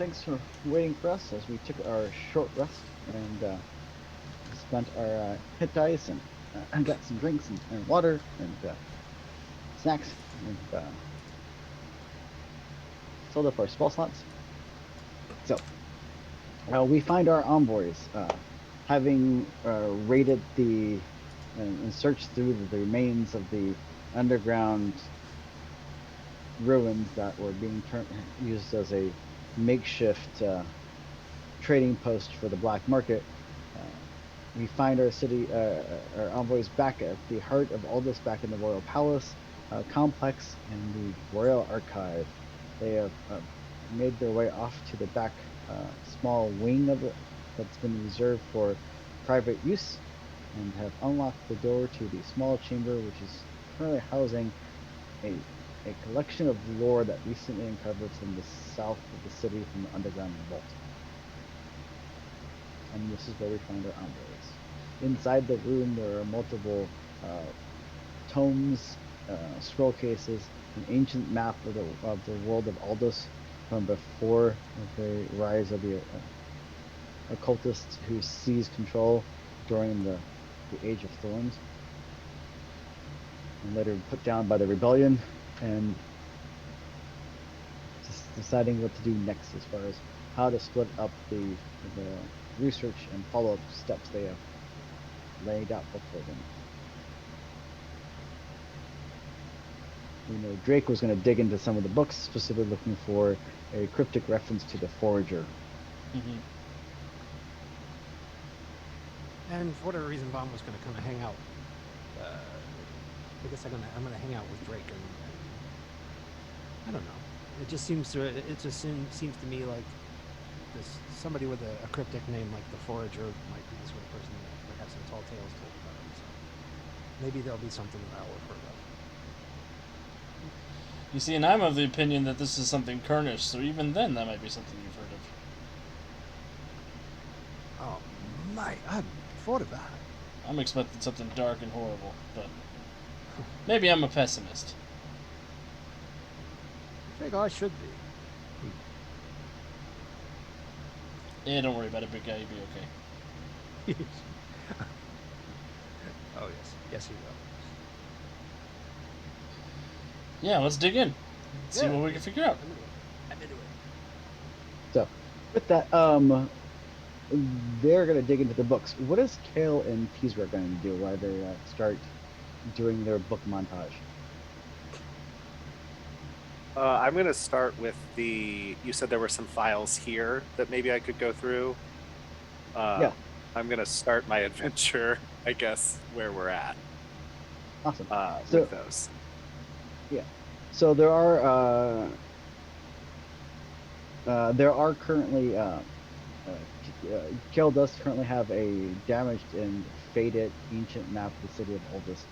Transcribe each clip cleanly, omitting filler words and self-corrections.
thanks for waiting for us as we took our short rest and spent our hit dice and got some drinks and water and snacks and filled up our spell slots. So we find our envoys having raided and searched through the remains of the underground ruins that were being used as a makeshift trading post for the black market. We find our envoys back at the heart of all this, back in the royal palace complex and the royal archive. They have made their way off to the back small wing of it that's been reserved for private use, and have unlocked the door to the small chamber, which is currently housing a collection of lore that recently uncovered from the south of the city from the underground vault. And this is where we find our envoys. Inside the room, there are multiple tomes, scroll cases, an ancient map of the world of Aldous from before the rise of the occultists who seized control during the Age of Thorns, and later put down by the rebellion, and just deciding what to do next as far as how to split up the research and follow-up steps they have laid out before them. You know, Drake was going to dig into some of the books, specifically looking for a cryptic reference to the Forager. Mm-hmm. And for whatever reason, Vaughn was going to come and hang out. I guess I'm gonna hang out with Drake, and I don't know. It just seems to me like this somebody with a cryptic name like the Forager might be the sort of person that might have some tall tales told about him. So maybe there'll be something that I'll have heard of. You see, and I'm of the opinion that this is something Kernish, so even then that might be something you've heard of. Oh my! I hadn't thought of that. I'm expecting something dark and horrible, but maybe I'm a pessimist. I think I should be. Yeah, don't worry about it, big guy. You'll be okay. Oh yes, yes he will. Yeah, let's dig in. See what we can figure out. I'm into it. So, with that, they're going to dig into the books. What is Kale and Teasra going to do while they start doing their book montage? I'm going to start with you said there were some files here that maybe I could go through. Yeah. I'm going to start my adventure, I guess, where we're at. Awesome. With those. Yeah. So there are currently Kale does currently have a damaged and faded ancient map of the city of Aldous,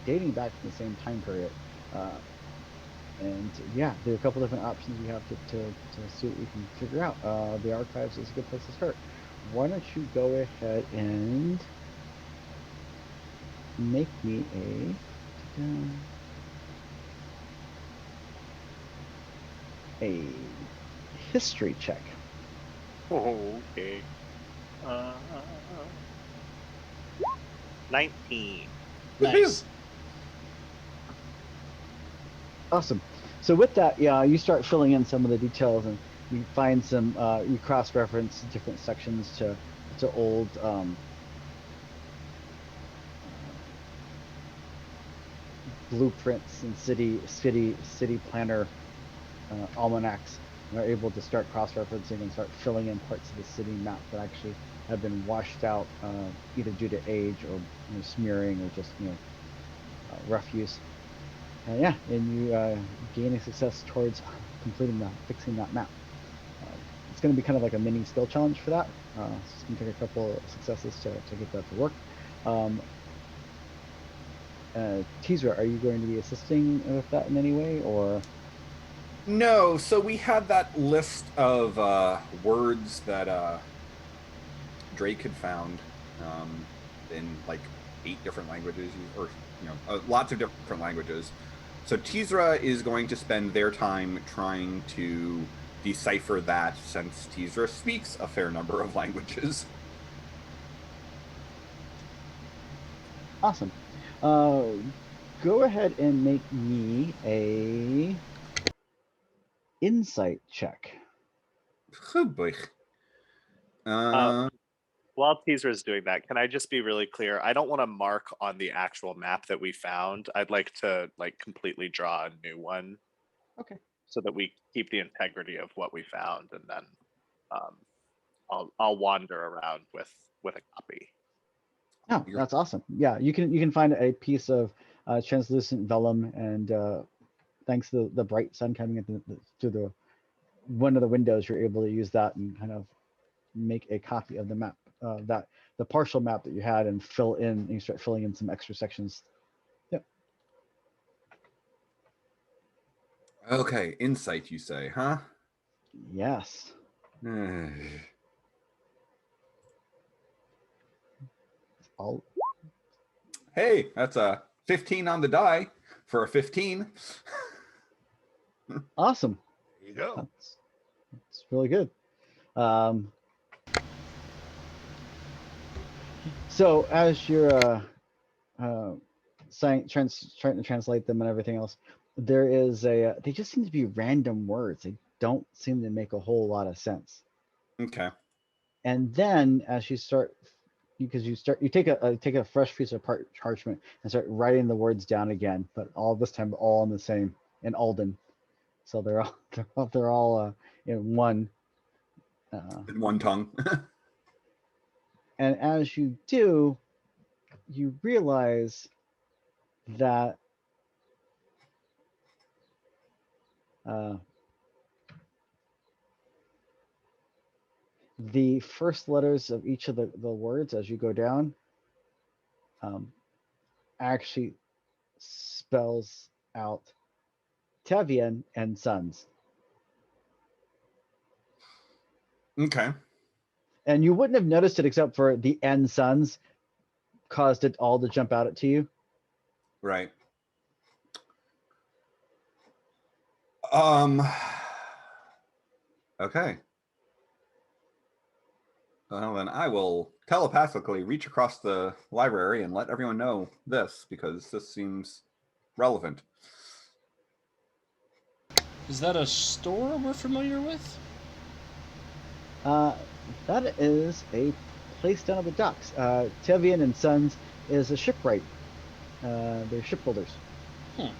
dating back to the same time period. And yeah, there are a couple different options we have to see what we can figure out. The archives is a good place to start. Why don't you go ahead and make me a history check. Oh, okay. 19. Nice. Awesome. So with that, yeah, you start filling in some of the details, and you find some, you cross-reference different sections to old blueprints and city planner almanacs. And are able to start cross-referencing and start filling in parts of the city map that actually have been washed out, either due to age or smearing or just rough use. Yeah, and you gain a success towards fixing that map. It's going to be kind of like a mini skill challenge for that. It's going to take a couple of successes to get that to work. Teasra, are you going to be assisting with that in any way, or? No, so we had that list of words that Drake had found in like 8 different languages, or lots of different languages. So Teasra is going to spend their time trying to decipher that since Teaser speaks a fair number of languages. Awesome. Go ahead and make me a insight check. Oh boy. While Teaser is doing that, can I just be really clear? I don't want to mark on the actual map that we found. I'd like to like completely draw a new one. Okay. So that we keep the integrity of what we found, and then I'll wander around with a copy. Oh, that's awesome. Yeah, you can find a piece of translucent vellum, and thanks to the bright sun coming in through the one of the windows, you're able to use that and kind of make a copy of the map, that the partial map that you had, and fill in. And you start filling in some extra sections. Yep. Okay, insight, you say, huh? Yes. All Hey, that's a 15 on the die for a 15. awesome. There you go. That's really good. So as you're trying to translate them and everything else, there is they just seem to be random words. They don't seem to make a whole lot of sense. Okay. And then as you start, because you take a fresh piece of parchment and start writing the words down again, but all this time all in the same in Alden. So they're all in one. In one tongue. And as you do, you realize that the first letters of each of the words as you go down actually spells out Tevian and Sons. Okay. And you wouldn't have noticed it except for the N Sons caused it all to jump out to you. Right. Okay. Well, then I will telepathically reach across the library and let everyone know this, because this seems relevant. Is that a store we're familiar with? That is a place down at the docks. Tevian and Sons is a shipwright. They're shipbuilders.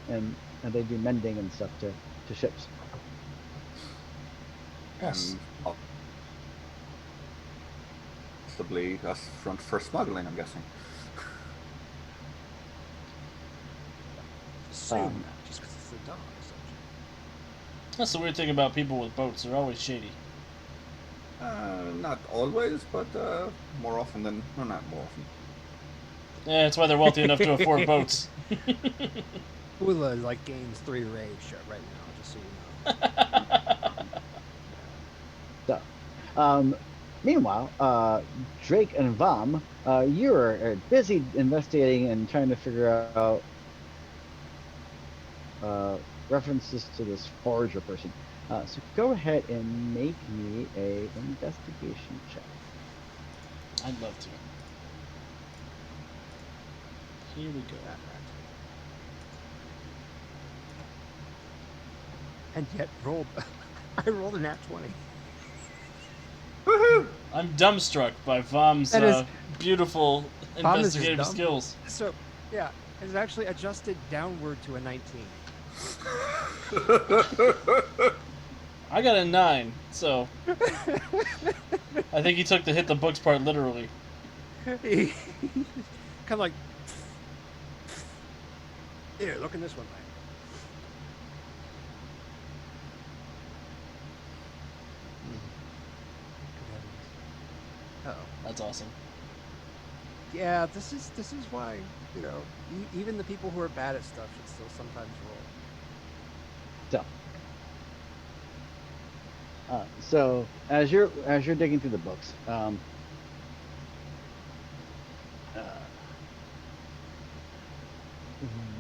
And they do mending and stuff to ships. Yes. And possibly us front for smuggling, I'm guessing. Assume that just because it's the dog. That's the weird thing about people with boats. They're always shady. Not always, but more often than... No, not more often. Yeah, that's why they're wealthy enough to afford boats. Ula like gains 3 rage right now, just so you know. So, meanwhile, Drake and Vom, you are busy investigating and trying to figure out references to this Forager person. So go ahead and make me a investigation check. I'd love to. Here we go. And yet I rolled a nat 20. Woohoo! I'm dumbstruck by Vom's beautiful investigative skills. So, yeah, it's actually adjusted downward to a 19. I got a 9, so I think he took the hit the books part literally. Kind of like, here, look in this one, man. Oh, that's awesome. Yeah, this is why, you know, even the people who are bad at stuff should still sometimes roll. So as you're digging through the books,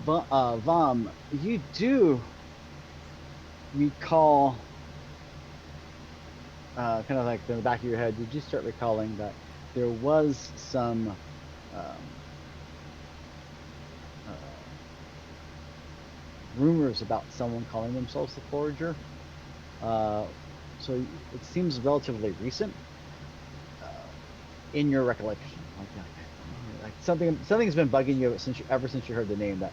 Vom, you do recall kind of like in the back of your head, you just start recalling that there was some uh, rumors about someone calling themselves the Forager. So it seems relatively recent in your recollection. Like something's been bugging you ever since you heard the name. That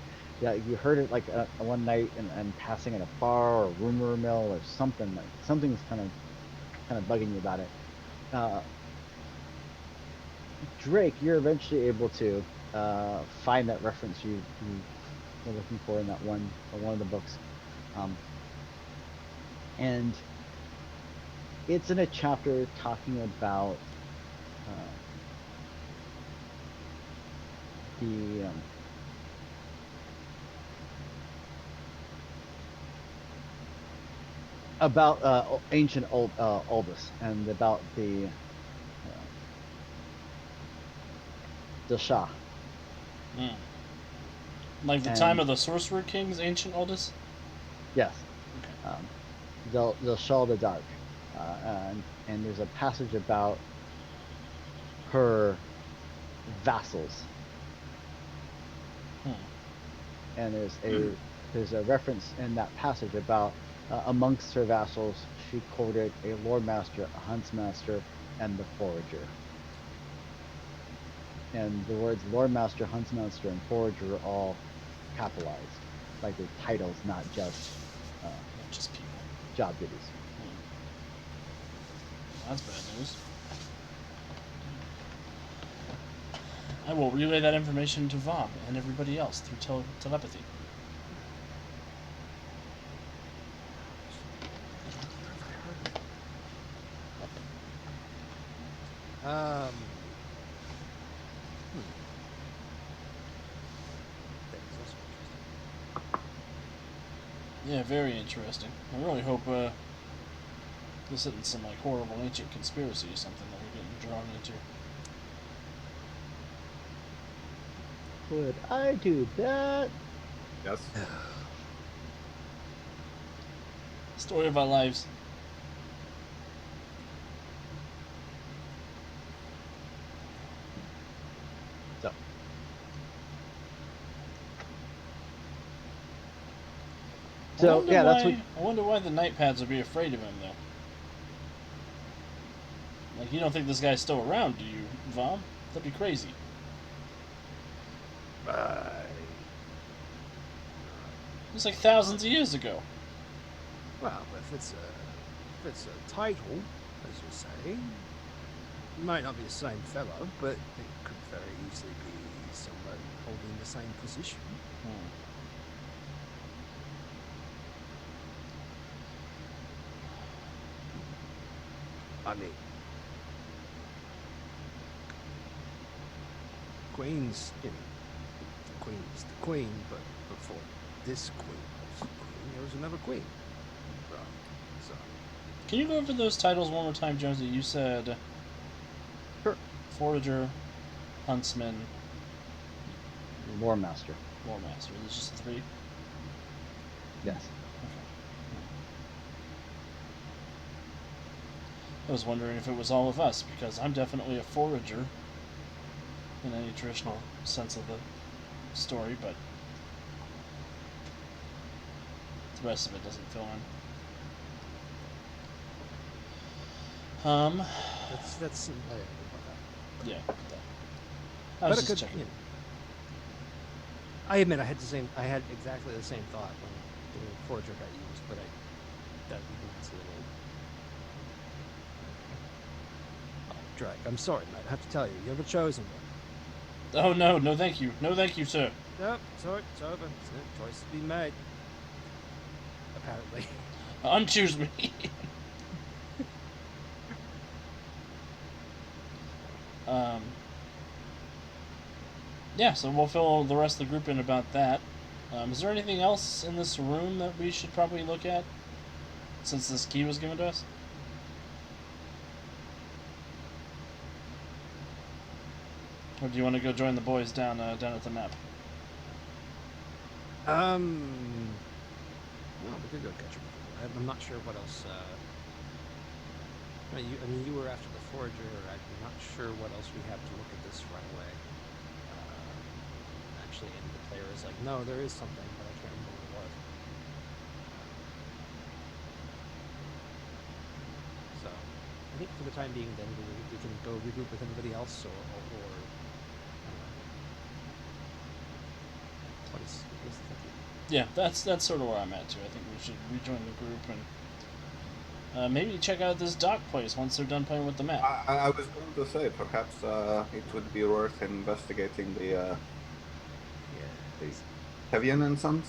you heard it like one night and passing at a bar or a rumor mill or something. Like something's kind of bugging you about it. Uh, Drake, you're eventually able to find that reference you were looking for in that one of the books, um, and it's in a chapter talking about uh, the about ancient Aldous and about the Shah. Mm. Like the time And of the Sorcerer Kings, ancient Aldous? yes, Okay. the Shah the Dark, and there's a passage about her vassals, Hmm. and there's a reference in that passage about amongst her vassals she courted a lord master, a huntsmaster, and the forager. And the words lord master, huntsmaster, and forager are all capitalized, like they're titles, not just uh, Not just people. job duties. Hmm. Well, that's bad news. I will relay that information to Vom and everybody else through telepathy. Where have I heard it? That is also interesting. Yeah, very interesting. I really hope this isn't some like horrible ancient conspiracy or something that we're getting drawn into. Would I do that? Yes. Story of our lives. So, so yeah, that's what. I wonder why the Night Pads would be afraid of him though. Like you don't think this guy's still around, do you, Vom? That'd be crazy. It's like thousands of years ago. Well, if it's a title, as you say, it might not be the same fellow, but it could very easily be someone holding the same position. Hmm. I mean, Queen's, the Queen's the Queen, but before this Queen was the Queen, there was another Queen. Right. So, Can you go over those titles one more time, Jonesy? You said Sure. Forager, Huntsman, Lore Master. War Master. There's just three. Yes. Okay. I was wondering if it was all of us, because I'm definitely a forager in any traditional sense of the story, but the rest of it doesn't fill in. that's I don't know about that. Yeah. I was But it just could, checking. I admit I had exactly the same thought when the Forager got used, but that's a little drag. I'm sorry, Matt. I have to tell you, you're the chosen one. Oh no, no thank you. No thank you, sir. Nope, sorry, it's over. Choice has been made. Apparently. Unchoose me. Yeah, so we'll fill the rest of the group in about that. Is there anything else in this room that we should probably look at, since this key was given to us? Or do you want to go join the boys down at the map? Well, we could go catch him. I'm not sure what else. I mean, you were after the Forager. I'm not sure what else we have to look at this right away. Actually, and the player is like, no, there is something, but I can't remember what it was. So, I think for the time being, then we can go regroup with anybody else, or I don't know. What is the thinking? Yeah, that's sort of where I'm at too. I think we should rejoin the group and maybe check out this dock place once they're done playing with the map. I was going to say perhaps it would be worth investigating the Yeah. Tevian and Sons.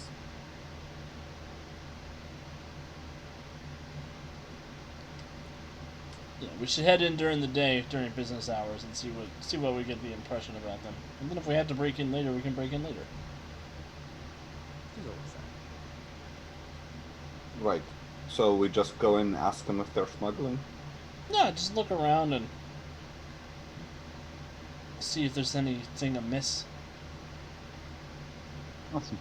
Yeah, we should head in during the day, during business hours, and see what we get the impression about them. And then if we have to break in later, we can break in later. There's always that. Right. So we just go and ask them if they're smuggling. No, just look around and see if there's anything amiss. Awesome.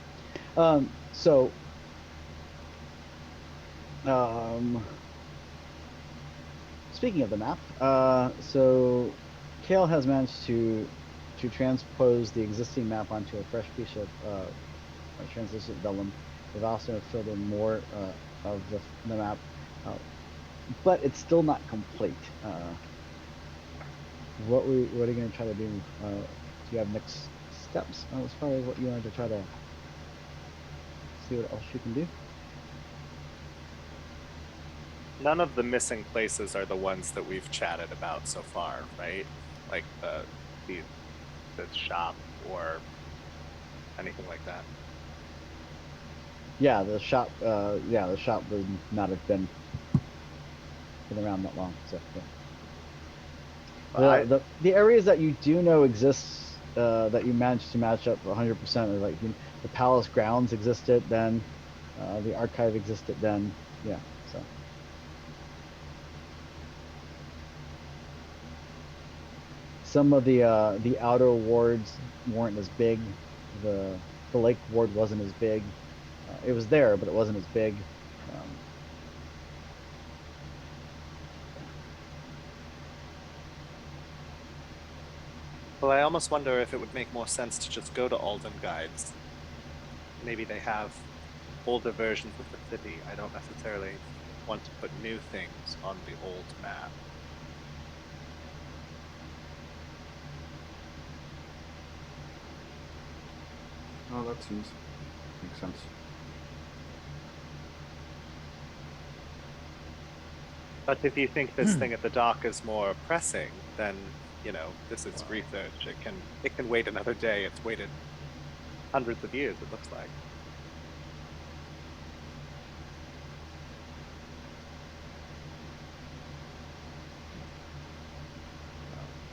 Speaking of the map, so Kale has managed to transpose the existing map onto a fresh piece of translucent vellum. They've also filled in more of the map, but it's still not complete. What are you going to try to do? Do you have next steps as far as what you wanted to try to see what else you can do? None of the missing places are the ones that we've chatted about so far, right? Like the shop or anything like that. Yeah, the shop. The shop would not have been around that long. So yeah. The areas that you do know exists that you managed to match up 100% are like the palace grounds existed then, the archive existed then. Yeah. So. Some of the outer wards weren't as big. The lake ward wasn't as big. It was there, but it wasn't as big. Well, I almost wonder if it would make more sense to just go to Alden Guides. Maybe they have older versions of the city. I don't necessarily want to put new things on the old map. Oh, that makes sense. But if you think this thing at the dock is more pressing, then this is research. It can wait another day. It's waited hundreds of years, it looks like.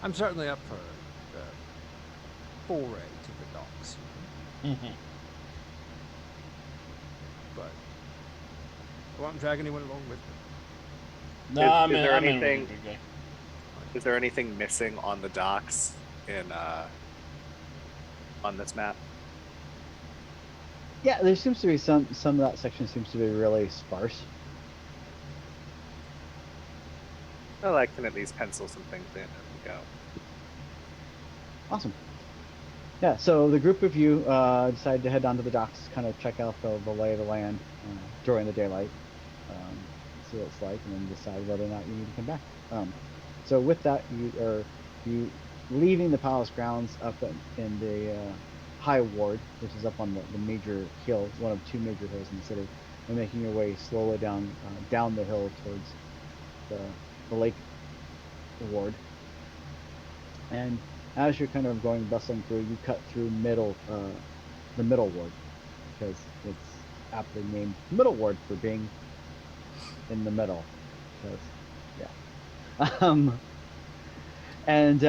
I'm certainly up for a foray to the docks. Mm-hmm. But I won't drag anyone along with me. No, I'm in with you, big guy. Is there anything missing on the docks on this map? Yeah, there seems to be some of that section seems to be really sparse. Well, I can at least pencil some things in as we go. Awesome. Yeah, so the group of you decided to head down to the docks, kind of check out the lay of the land during the daylight, see what it's like, and then decide whether or not you need to come back. So with that, you leaving the palace grounds up in the high ward, which is up on the major hill, one of two major hills in the city, and making your way slowly down the hill towards the lake ward. And as you're kind of going bustling through, you cut through the middle ward, because it's aptly named middle ward for being in the middle. Because, yeah. And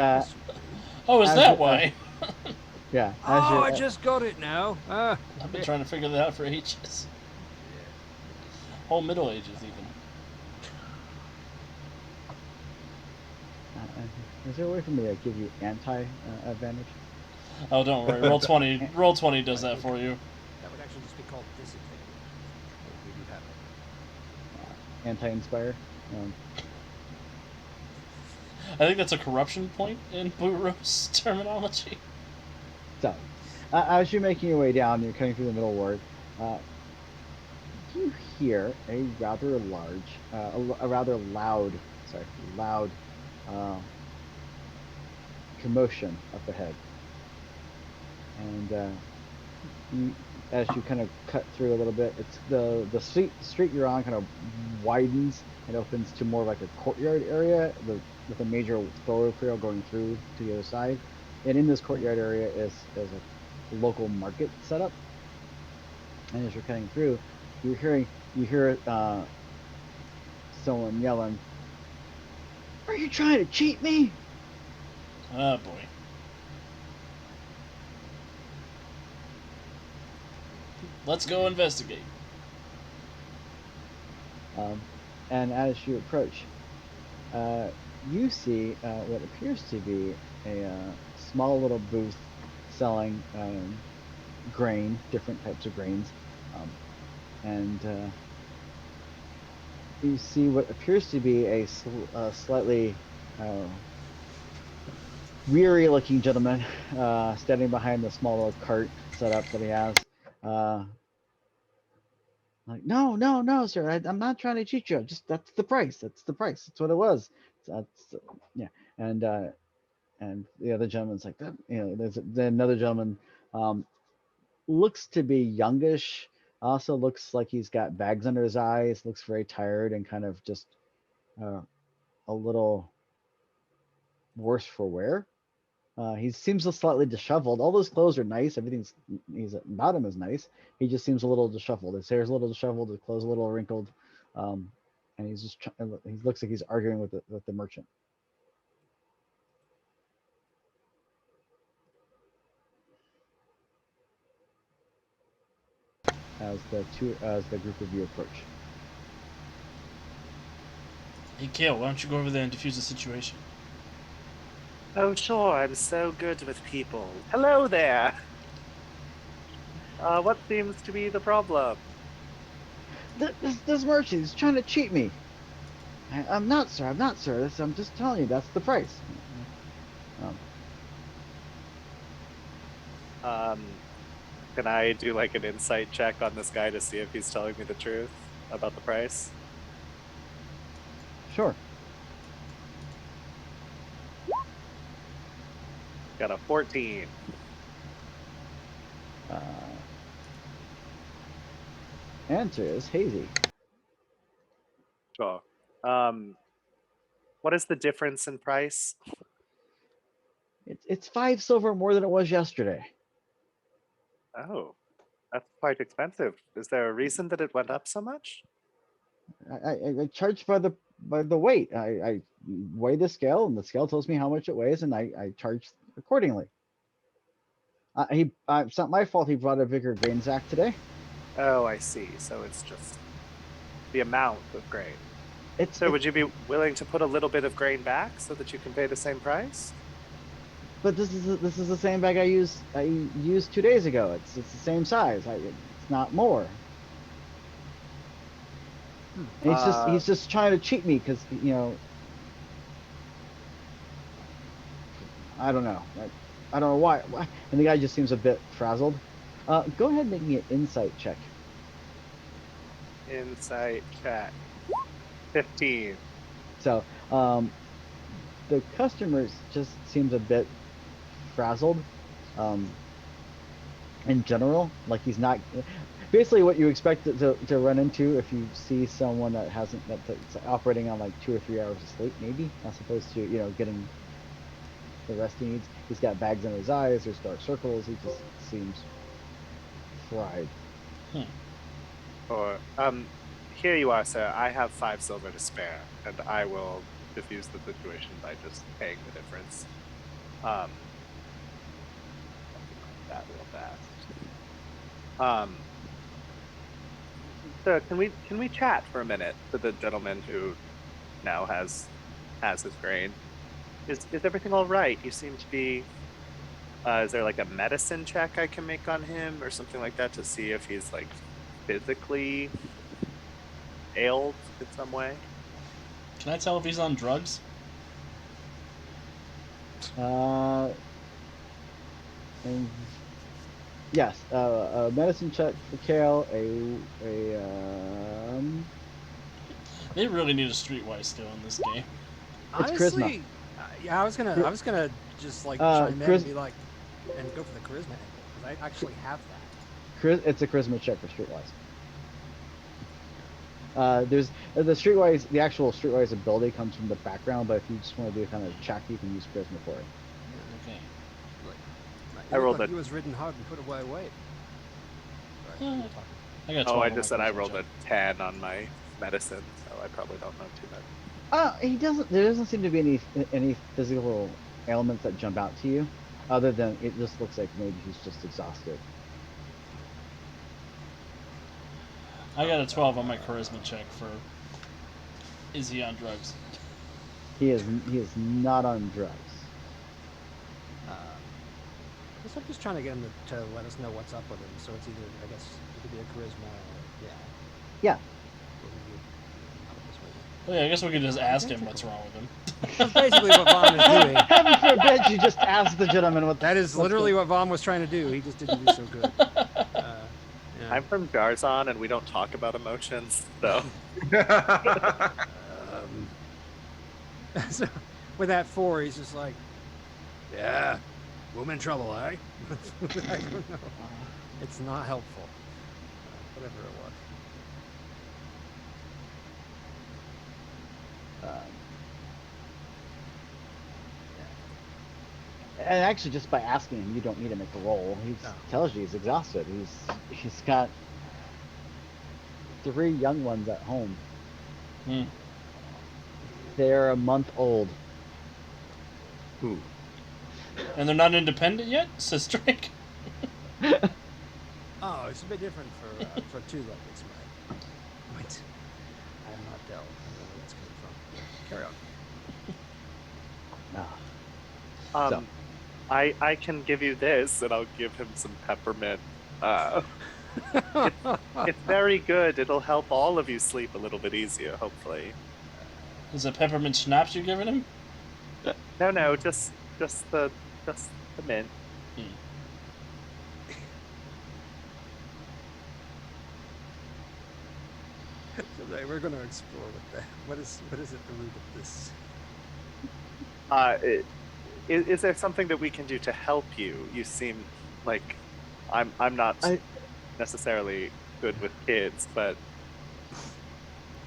oh, is that why? Yeah. I just got it now. I've been trying to figure that out for ages. Whole Middle Ages, even. Is there a way for me to give you anti-advantage? Oh, don't worry. Roll 20. Roll 20 does that for you. That would actually just be called disadvantage. We do have it. Anti-inspire. think that's a corruption point in Buru's terminology. So, as you're making your way down, you're cutting through the middle ward. You hear a rather large, a rather loud, loud commotion up ahead, and you, as you kind of cut through a little bit, it's the street you're on kind of widens and opens to more like a courtyard area with a major thoroughfare going through to the other side. And in this courtyard area is a local market set up. And as you're cutting through, you hear someone yelling, "Are you trying to cheat me?" Oh boy. Let's go investigate. And as you approach, you see what appears to be a small little booth selling grain, different types of grains, and you see what appears to be a slightly weary-looking gentleman standing behind the small little cart setup that he has. Like, no, no, no, sir. I'm not trying to cheat you. Just that's the price. That's the price. That's what it was. That's yeah. And the other gentleman's like that. You know, there's another gentleman, looks to be youngish. Also looks like he's got bags under his eyes. Looks very tired and kind of just uh, a little worse for wear. He seems slightly disheveled. All those clothes are nice. Everything's he's about him is nice. He just seems a little disheveled. His hair's a little disheveled. His clothes a little wrinkled, and he's just he looks like he's arguing with the merchant. As the group of you approach. Hey, Kale, why don't you go over there and defuse the situation? Oh, sure, I'm so good with people. Hello there! What seems to be the problem? This merchant is trying to cheat me. I'm not, sir. I'm not, sir. I'm just telling you. That's the price. Um, Can I do like an insight check on this guy to see if he's telling me the truth about the price? sure. Got a 14. Answer is hazy. Sure. What is the difference in price? It's 5 silver more than it was yesterday. Oh, that's quite expensive. Is there a reason that it went up so much? I charge by the weight. I weigh the scale, and the scale tells me how much it weighs, and I charge accordingly. It's not my fault. He brought a bigger grain sack today. Oh, I see. So it's just the amount of grain. So would you be willing to put a little bit of grain back so that you can pay the same price? But this is the same bag I used 2 days ago. It's the same size. It's not more. And he's just trying to cheat me because I don't know. I don't know why. And the guy just seems a bit frazzled. Go ahead and make me an insight check. Insight check. 15. So the customer just seems a bit frazzled. In general, like he's not. Basically, what you expect to run into if you see someone that's operating on like 2 or 3 hours of sleep, maybe, as opposed to getting the rest he needs. He's got bags under his eyes. There's dark circles. He just seems fried. Or here you are, sir. I have 5 silver to spare, and I will diffuse the situation by just paying the difference. That real fast. Sir, can we chat for a minute with the gentleman who now has his grain? Is everything all right? You seem to be. Is there like a medicine check I can make on him or something like that to see if he's like physically ailed in some way? Can I tell if he's on drugs? And yes, a medicine check for Kale. They really need a streetwise skill in this game. It's charisma. Honestly, yeah, I was gonna just like chime in and be like, and go for the charisma angle because I actually have that. It's a charisma check for streetwise. There's the streetwise. The actual streetwise ability comes from the background, but if you just want to do a kind of check, you can use charisma for it. Okay. I rolled like it. he was ridden hard and put away weight. Sorry, you were talking. I got 12 Oh, I on just my said I charisma rolled check. a 10 on my medicine, so I probably don't know too much. He doesn't. There doesn't seem to be any physical ailments that jump out to you, other than it just looks like maybe he's just exhausted. I got a 12 on my charisma check for. Is he on drugs? He is not on drugs. I guess I'm just trying to get him to let us know what's up with him. So it's either, I guess, it could be a charisma or, yeah. Yeah. Oh, yeah, I guess we could just ask him what's wrong with him. That's basically what Vaughn is doing. Heaven forbid you just ask the gentleman what. That is literally what Vaughn was trying to do. He just didn't do so good. Yeah. I'm from Jarzon, and we don't talk about emotions, so. So with that 4, he's just like, yeah, woman in trouble, eh? I don't know. It's not helpful. Whatever it was. And actually, just by asking him, you don't need to make a roll. He tells you he's exhausted. He's got 3 young ones at home. Hmm. They're a month old. Ooh. And they're not independent yet? Says Drake. Oh, it's a bit different for 2 levels, right? Wait. I am not Dell. I don't know where that's coming from. Carry on. So. I can give you this, and I'll give him some peppermint. It's very good. It'll help all of you sleep a little bit easier, hopefully. Is it peppermint schnapps you're giving him? No, just the mint. So we're going to explore with that. What is at the root of this? Is there something that we can do to help you? You seem like I'm not necessarily good with kids, but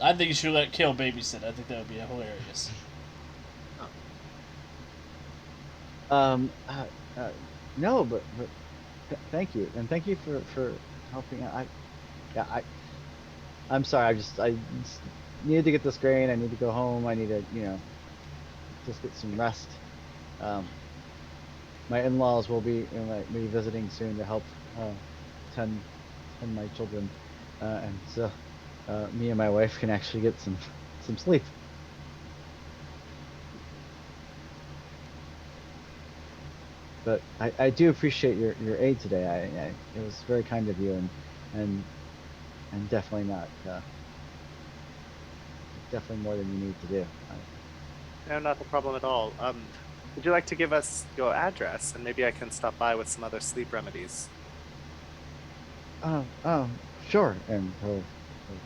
I think you should let Kale babysit. I think that would be hilarious. No, but thank you, and thank you for helping out. I'm sorry. I just needed to get this grain. I need to go home. I need to just get some rest. My in-laws will be visiting soon to help tend my children, and so me and my wife can actually get some sleep. But I do appreciate your aid today. It was very kind of you, and definitely not definitely more than you need to do. no, not the problem at all. Would you like to give us your address, and maybe I can stop by with some other sleep remedies? Sure, and he'll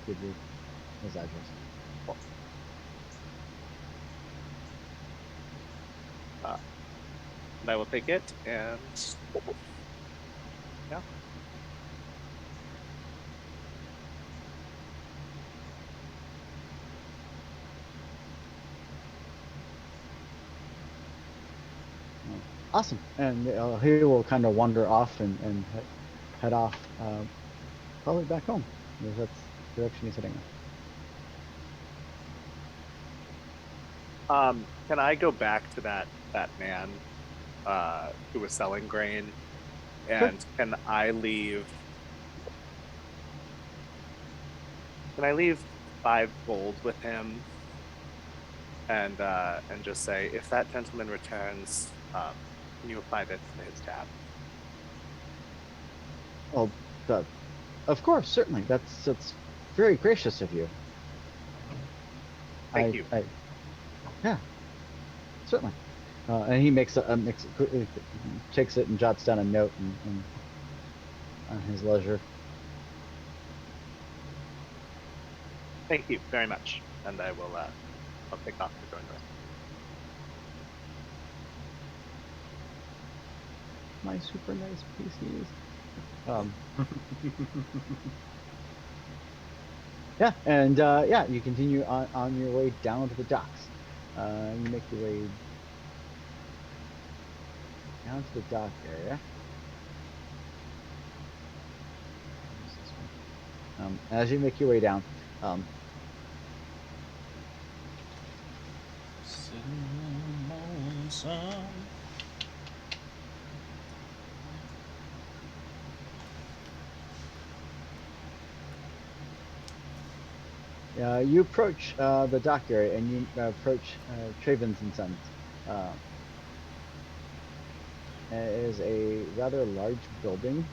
give you his address. And I will take it, and yeah. Awesome, and he will kind of wander off and head off, probably back home, because that's the direction he's heading. Can I go back to that man who was selling grain, and Sure. can I leave 5 gold with him, and just say, if that gentleman returns, can you apply this to his tab? Oh, of course, certainly. That's very gracious of you. Thank you. Yeah, certainly. And he takes it and jots down a note on his leisure. Thank you very much, and I will. I'll take off to join the rest. My super nice PCs. Yeah, and yeah, you continue on your way down to the docks. You make your way down to the dock area. As you make your way down, Sitting in the morning sun. you approach the dock area, and you approach Travens and Sons. It is a rather large building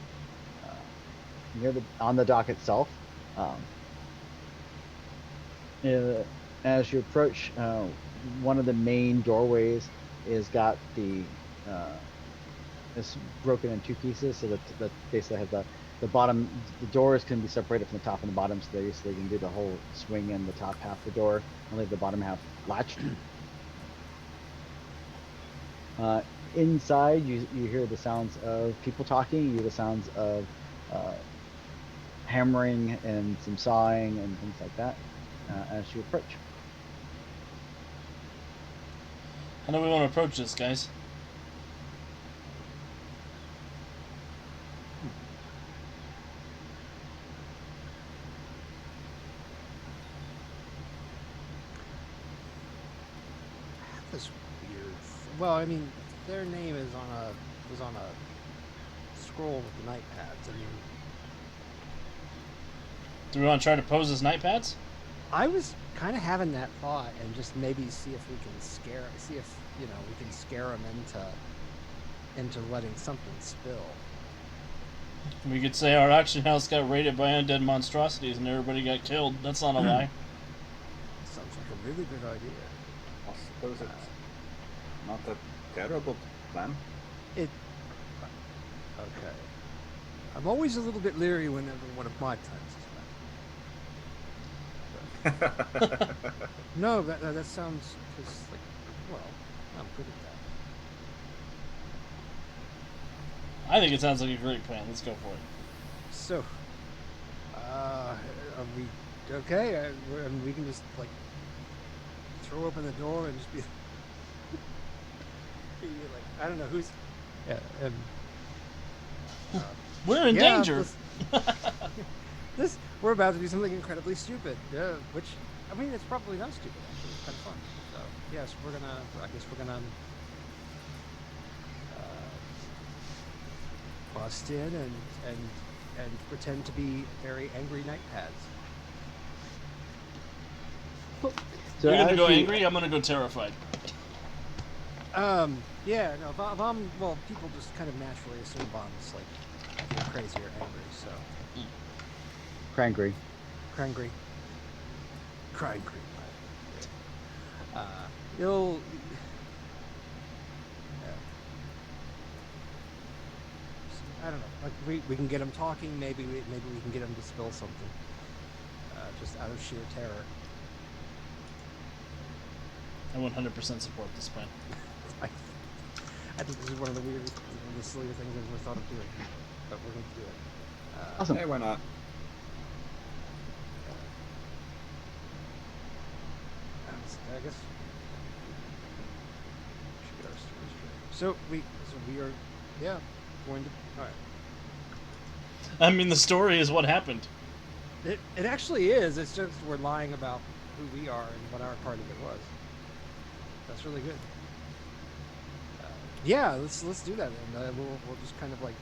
on the dock itself. As you approach, one of the main doorways is got it's broken in two pieces, so that basically has the bottom. The doors can be separated from the top and the bottom, so they can do the whole swing in the top half of the door and leave the bottom half latched. Inside, you hear the sounds of people talking. You hear the sounds of hammering and some sawing and things like that as you approach. How do we want to approach this, guys? This weird. Well, I mean, their name is was on a scroll with the night pads. I mean, Do we want to try to pose as night pads? I was kind of having that thought, and just maybe see if we can see if we can scare them into letting something spill. We could say our auction house got raided by undead monstrosities and everybody got killed. That's not a lie. Sounds like a really good idea. I suppose it's not a terrible plan. Okay. I'm always a little bit leery whenever one of my plans is bad. No, that sounds just like, well, I'm good at that. I think it sounds like a great plan. Let's go for it. So, are we okay? We can just like throw open the door and just be like, I don't know who's. Yeah. We're in danger. We're about to do something incredibly stupid. Which, I mean, it's probably not stupid. Actually, it's kind of fun. So, yes, I guess we're gonna bust in and pretend to be very angry night pads. So You're gonna go as you- angry. I'm gonna go terrified. Yeah, no, if I'm, well, people just kind of naturally assume bombs like either crazy or angry, so. Crangry. Crangry. You'll. I don't know. Like we can get them talking. Maybe we can get them to spill something. Just out of sheer terror. I 100% support this plan. I think this is one of the sillier things I've ever thought of doing, but we're going to do it. Awesome. Hey, why not? I guess. Should get our story straight. So we are, yeah, going to. All right. I mean, the story is what happened. It actually is. It's just we're lying about who we are and what our part of it was. That's really good. Yeah, let's do that, and we'll just kind of like.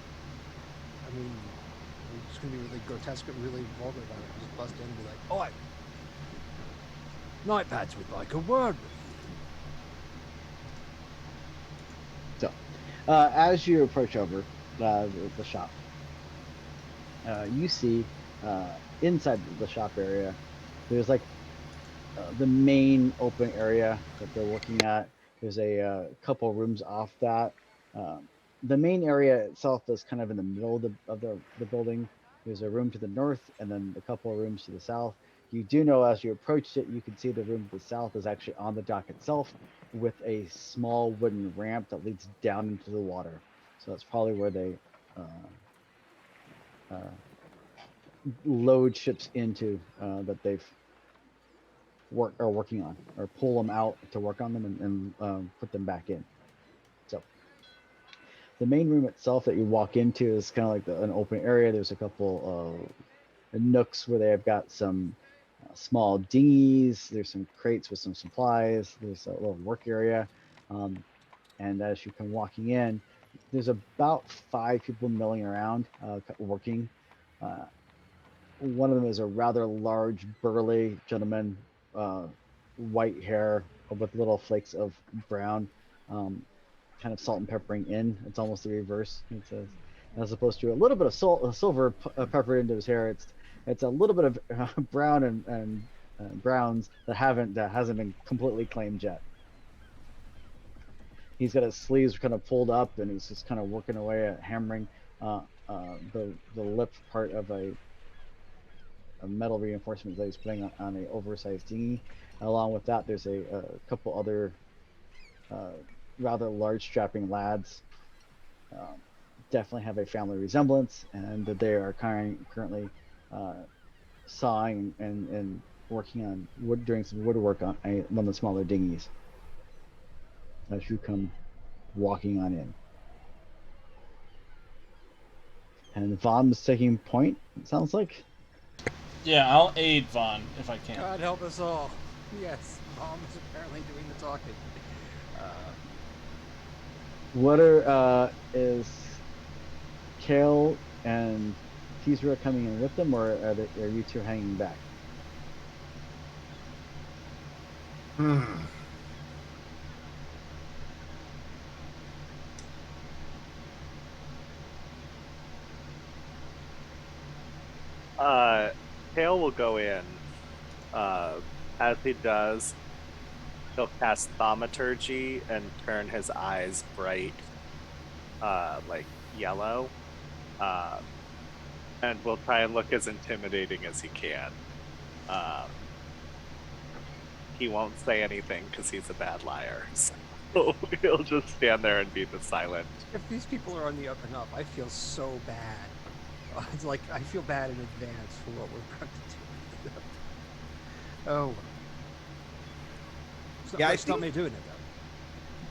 I mean, we're just gonna be really grotesque and really vulgar about it. Just bust in and be like, "Oh, night pads would like a word with you." So, as you approach over the shop, you see inside the shop area, there's like the main open area that they're looking at There's a couple rooms off that. Um, the main area itself is kind of in the middle of the building. There's a room to the north and then a couple of rooms to the south. You do know as you approached it, you can see the room to the south is actually on the dock itself with a small wooden ramp that leads down into the water. So that's probably where they uh, uh, load ships into that they've are working on, or pull them out to work on them and put them back in. So the main room itself that you walk into is kind of like an open area. There's a couple nooks where they have got some small dinghies. There's some crates with some supplies. There's a little work area. Um, and as you come walking in, there's about 5 people milling around, working. Uh, One of them is a rather large, burly gentleman, uh, white hair with little flakes of brown, um, kind of salt and peppering in. It's almost the reverse. It says, as opposed to a little bit of salt, silver peppered into his hair. It's a little bit of brown and browns that hasn't been completely claimed yet. He's got his sleeves kind of pulled up, and he's just kind of working away at hammering the lip part of a metal reinforcement that he's putting on a oversized dinghy. Along with that, there's a couple other uh, rather large strapping lads. Um, Definitely have a family resemblance, and that they are currently uh, sawing and working on wood, doing some woodwork on one of the smaller dinghies. As you come walking on in, and Von is taking point. It sounds like. Yeah, I'll aid Vaughn if I can. God help us all. Yes, Mom is apparently doing the talking. What is Kale and Tizra coming in with them, or are you two hanging back? Hmm. Kale will go in. As he does, he'll cast thaumaturgy and turn his eyes bright, like yellow. And we'll try and look as intimidating as he can. He won't say anything because he's a bad liar. So he'll just stand there and be the silent. If these people are on the up and up, I feel so bad. It's like I feel bad in advance for what we're about to do. Oh. It's not, Yeah, it's not me doing it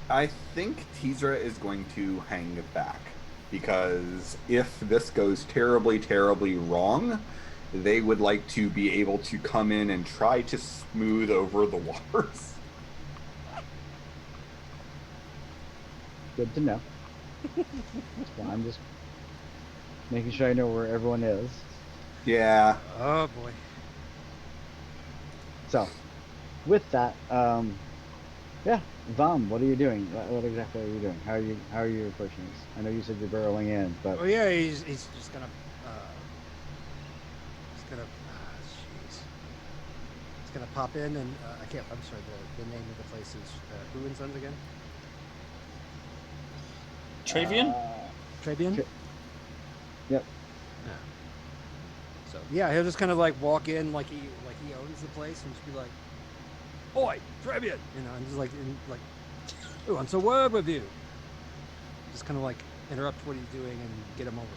though. I think Tizra is going to hang back because if this goes terribly, terribly wrong, they would like to be able to come in and try to smooth over the waters. Good to know. Well, I'm just making sure I know where everyone is. Yeah. Oh boy. So, with that, yeah, Vom, what are you doing? What exactly are you doing? How are you approaching this? I know you said you're barreling in, but Oh yeah, he's just gonna jeez. He's gonna pop in and I can't. I'm sorry. The name of the place is who and Sons again? Travian? Trabian. Yep. Yeah. So yeah, he'll just kind of like walk in like he owns the place and just be like, "Oi, Trabian," and just like "Who wants a word with you?" Just kind of like interrupt what he's doing and get him over.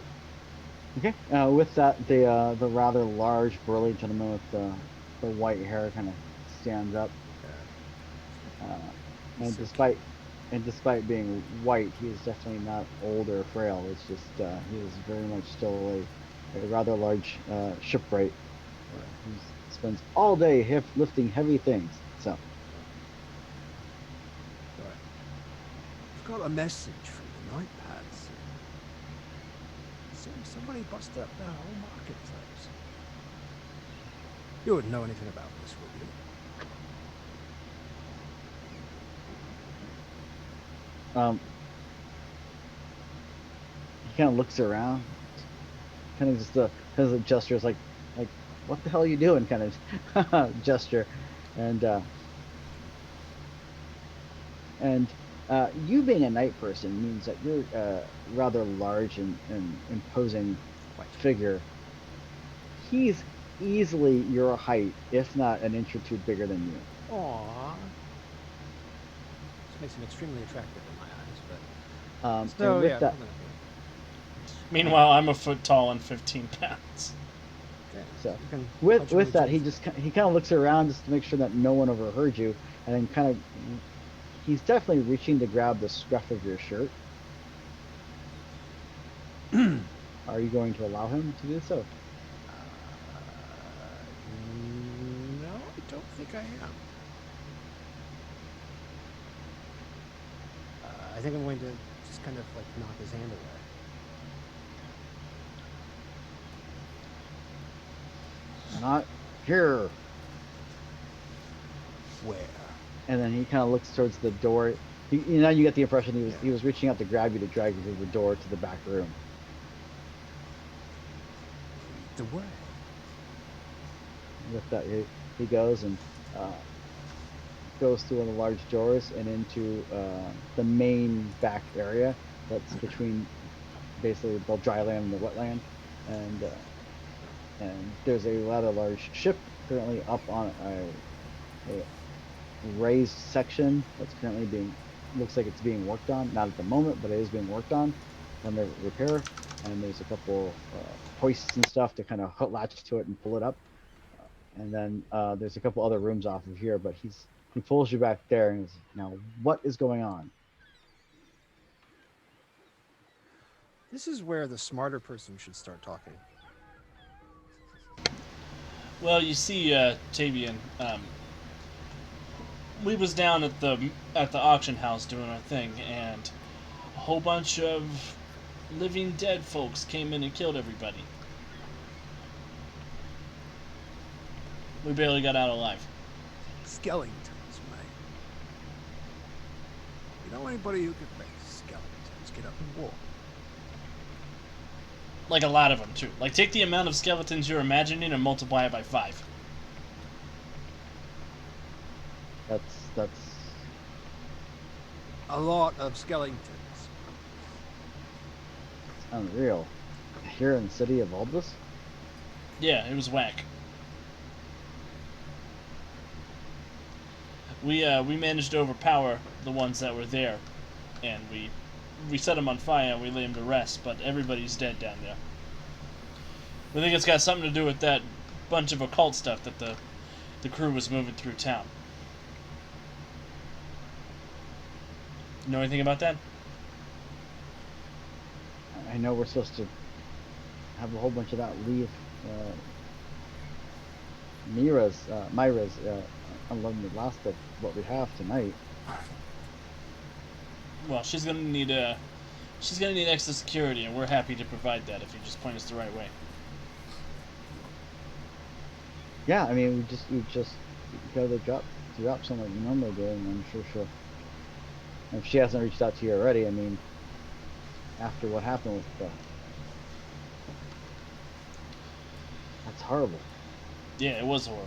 Okay. With that, the rather large, burly gentleman with the white hair kind of stands up, and despite being white, he is definitely not old or frail. It's just he is very much still a rather large shipwright who spends all day lifting heavy things. So, All right. I've got a message from the night pads. Somebody busted up the whole marketplace. You wouldn't know anything about this, would you? he kind of looks around, kind of just has a gesture, it's like what the hell are you doing, kind of gesture, and And you being a night person means that you're rather large and imposing Quite. figure. He's easily your height, if not an inch or two bigger than you. Aww. This makes him extremely attractive in my eyes, but And so yeah, with I'm that, gonna Meanwhile, I'm a foot tall and 15 pounds. okay. so You can with punch him in with the that, he chin. just he kind of looks around just to make sure that no one overheard you, and then kind of he's definitely reaching to grab the scruff of your shirt. Are you going to allow him to do so? No, I don't think I am. I think I'm going to just kind of like knock his hand away. Not here. Where? And then he kind of looks towards the door. You get the impression he was Yeah. he was reaching out to grab you to drag you through the door to the back room. The way. With that, he goes and goes through one of the large doors and into the main back area that's between basically the dry land and the wetland, and there's a rather large ship currently up on a raised section that's currently being looks like it's being worked on. Not at the moment, but it is being worked on under repair. And there's a couple hoists and stuff to kind of latch to it and pull it up. And then there's a couple other rooms off of here, but he pulls you back there and is now what is going on? This is where the smarter person should start talking. Well, you see, Tavian, we was down at the auction house doing our thing, and a whole bunch of living dead folks came in and killed everybody. We barely got out alive. Skeletons, mate. You know anybody who could make skeletons get up and walk? Like a lot of them too. Like take the amount of skeletons you're imagining and multiply it by 5. That's A lot of skeletons. unreal. Here in the city of Aldous? Yeah, it was whack. We managed to overpower the ones that were there, and we set them on fire and we laid them to rest. But everybody's dead down there. We think it's got something to do with that bunch of occult stuff that the crew was moving through town. You know anything about that? I know we're supposed to have a whole bunch of that leave Myra's unlimited last of what we have tonight. Well, she's gonna need extra security, and we're happy to provide that if you just point us the right way. Yeah, I mean we just go to drop some like you normally do, and I'm sure she'll. If she hasn't reached out to you already, I mean, after what happened with that's horrible. Yeah, it was horrible.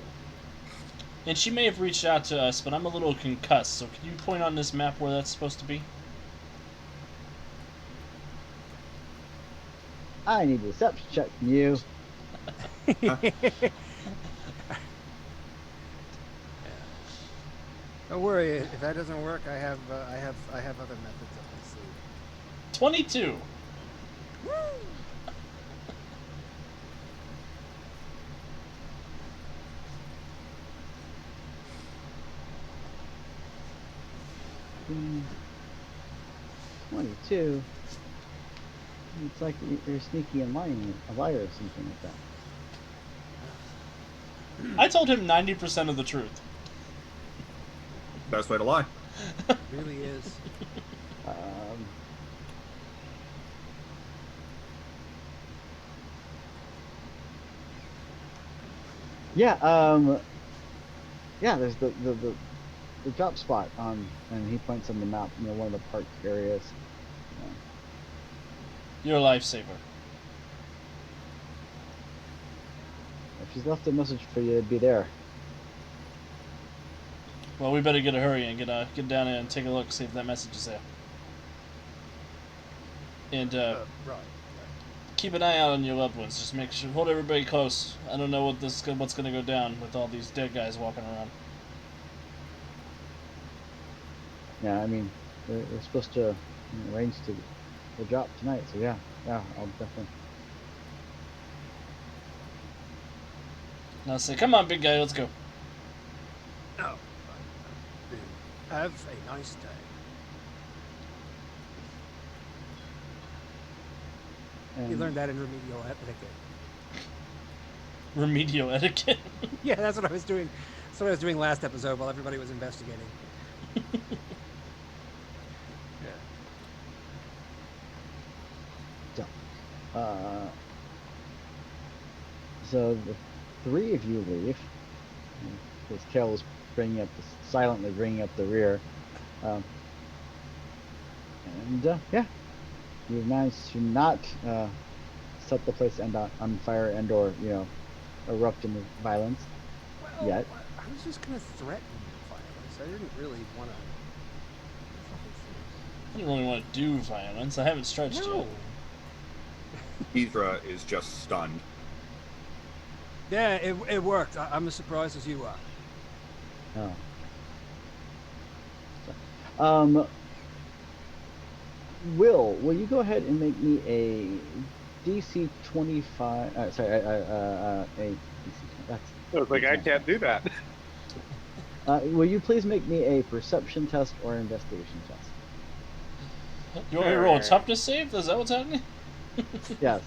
And she may have reached out to us, but I'm a little concussed. So can you point on this map where that's supposed to be? I need a deception check from you. Don't worry, if that doesn't work, I have other methods up my sleeve. 22. Mm, 22. It's like you're sneaky and lying, a liar or something like that. I told him 90% of the truth. Best way to lie. It really is. Um, yeah, there's the drop spot on, and he points on the map, one of the park areas. You're a lifesaver. If she's left a message for you, it'd be there. Well, we better get a hurry and get down there and take a look, see if that message is there. And Right. keep an eye out on your loved ones. Just make sure, hold everybody close. I don't know what's gonna go down with all these dead guys walking around. Yeah, I mean, we're supposed to arrange to the drop tonight, so yeah, I'll definitely. Now say, come on, big guy, let's go. No. Have a nice day. And You learned that in remedial etiquette. Remedial etiquette. Yeah, that's what I was doing. That's what I was doing last episode while everybody was investigating. Yeah. So, so the three of you leave. Because Kel's silently bringing up the rear. Yeah, you've managed to not set the place on fire and/or erupt into violence Well, yet. I was just gonna threaten violence. I didn't really want to. I don't really want to do violence. I haven't stretched No. yet. Idra is just stunned. Yeah, it worked. I'm as surprised as you are. Oh. So, will you go ahead and make me a DC 25? Sorry, a DC. That's. I was like, I can't do that. Will you please make me a perception test or investigation test? You want me to roll a toughness save? Is that what's happening? Yes.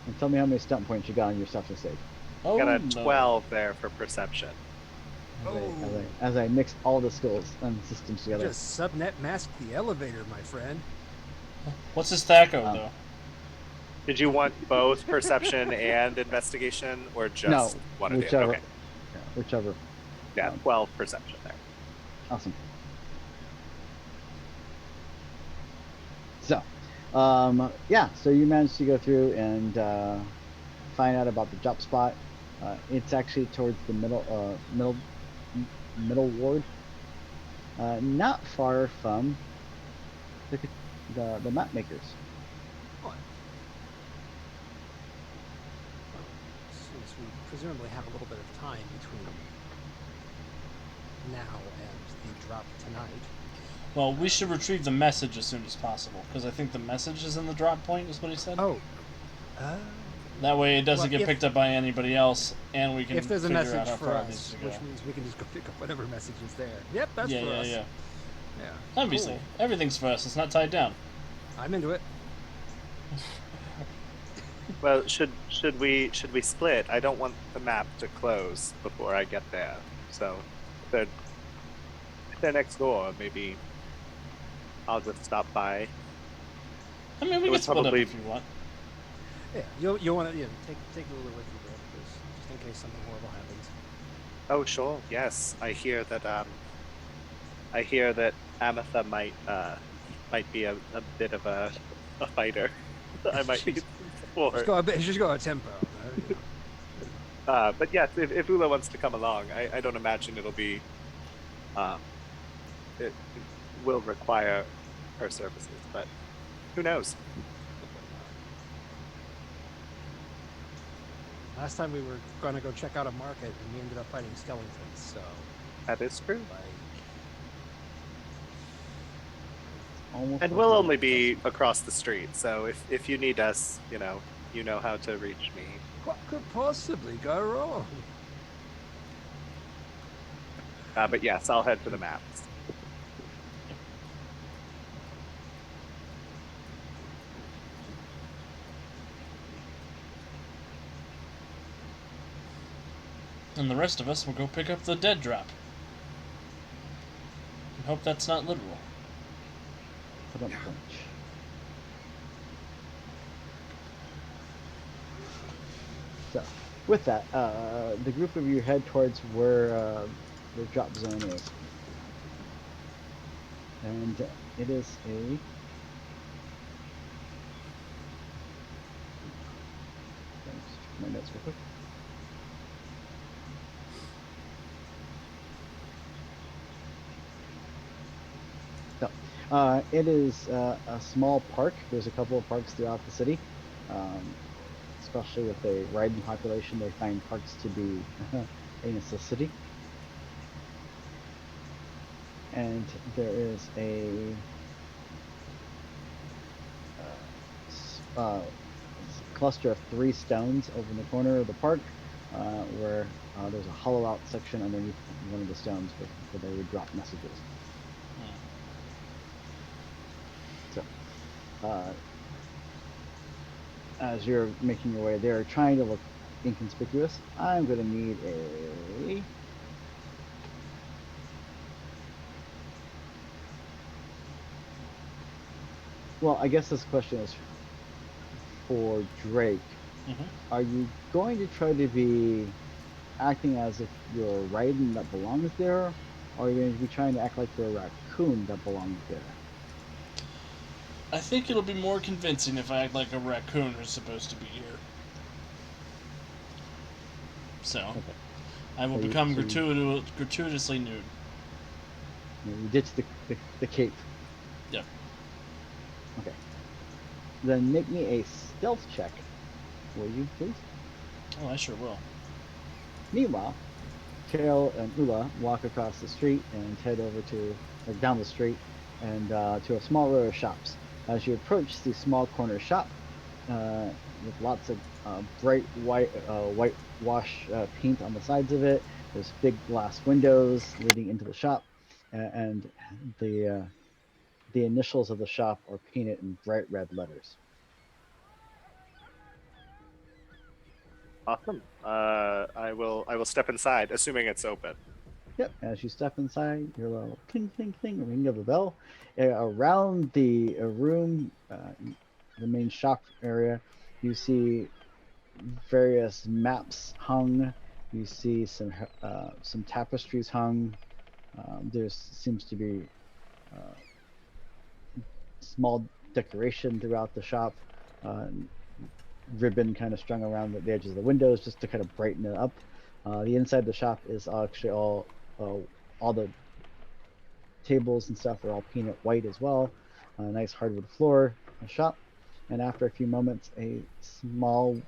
And tell me how many stunt points you got on your stuff to save. Oh, Got a no. 12 there for perception. As I mix all the skills and systems together. Just subnet mask the elevator, my friend. What's his thaco, though? Did you want both perception and investigation, or just No, one of whichever. the? Okay. Yeah, whichever. Yeah, 12 perception there. Awesome. So, yeah, so you managed to go through and find out about the drop spot. It's actually towards the middle ward, not far from the map makers. Since we presumably have a little bit of time between now and the drop tonight. Well, we should retrieve the message as soon as possible, because I think the message is in the drop point, is what he said. Oh. That way it doesn't Well, get picked up by anybody else, and we can If there's a figure message out how for far it needs us, to go. which means we can just go pick up whatever message is there. Yep, that's yeah, for yeah, us. yeah. Yeah. Obviously, Cool. everything's for us. It's not tied down. I'm into it. Well, should we split? I don't want the map to close before I get there. So if they're next door, maybe I'll just stop by. I mean, we It can would split up probably- if you want. Yeah, you'll want to take the ruler with you, bro, just in case something horrible happens. Oh, sure. Yes, I hear that Ametha might be a bit of a fighter. I might need support. Just go a tempo. You know. But yes, if Ula wants to come along, I don't imagine it'll be. It will require her services, but who knows? Last time we were gonna go check out a market, and we ended up fighting skeletons. So, That is true. like, Almost And we'll only be across the street, so if you need us, you know how to reach me. what could possibly go wrong? But yes, I'll head for the maps. And the rest of us will go pick up the dead drop. And hope that's not literal. Put up punch. So, with that, the group of you head towards where the drop zone is, and it is a. My notes real quick. It is a small park. There's a couple of parks throughout the city. Um, Especially with a riding population, they find parks to be a necessity. And there is a uh, cluster of 3 stones over in the corner of the park, where there's a hollow out section underneath one of the stones where they would drop messages. So, uh, as you're making your way there, trying to look inconspicuous, I'm going to need a. Well, I guess this question is for Drake. Hmm. Are you going to try to be acting as if you're a Raiden that belongs there, or are you going to be trying to act like you're a raccoon that belongs there? I think it'll be more convincing if I act like a raccoon who's supposed to be here. So, Okay. I will So become gratuitously nude. you ditch the cape. Yeah. Okay. Then make me a stealth check, will you, please? Oh, I sure will. Meanwhile, Carol and Ula walk across the street and head over to, or down the street, and to a small row of shops. As you approach the small corner shop, with lots of bright whitewash paint on the sides of it, there's big glass windows leading into the shop, and the initials of the shop are painted in bright red letters. Awesome. I will step inside, assuming it's open. Yep. As you step inside, your little cling, cling, cling, ring of a bell. Around the room, the main shop area, you see various maps hung. You see some tapestries hung. There seems to be uh, small decoration throughout the shop. Uh, Ribbon kind of strung around the edges of the windows just to kind of brighten it up. The inside of the shop is actually all the tables and stuff are all painted white as well. A nice hardwood floor, a shop. And after a few moments, a small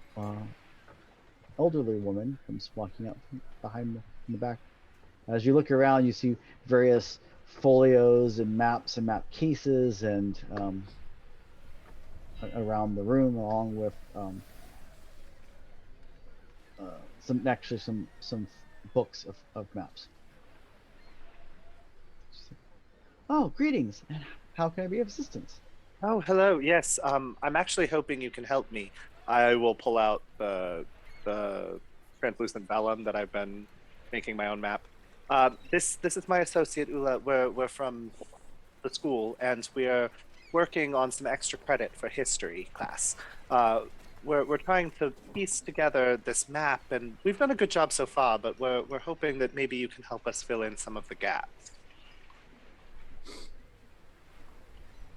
elderly woman comes walking up from behind in the back. As you look around, you see various folios and maps and map cases and around the room, along with some books of maps. Oh, greetings! And how can I be of assistance? Oh, hello. Yes, I'm actually hoping you can help me. I will pull out the translucent vellum that I've been making my own map. This is my associate Ula. We're from the school, and we're working on some extra credit for history class. Uh, we're trying to piece together this map, and we've done a good job so far. But we're hoping that maybe you can help us fill in some of the gaps.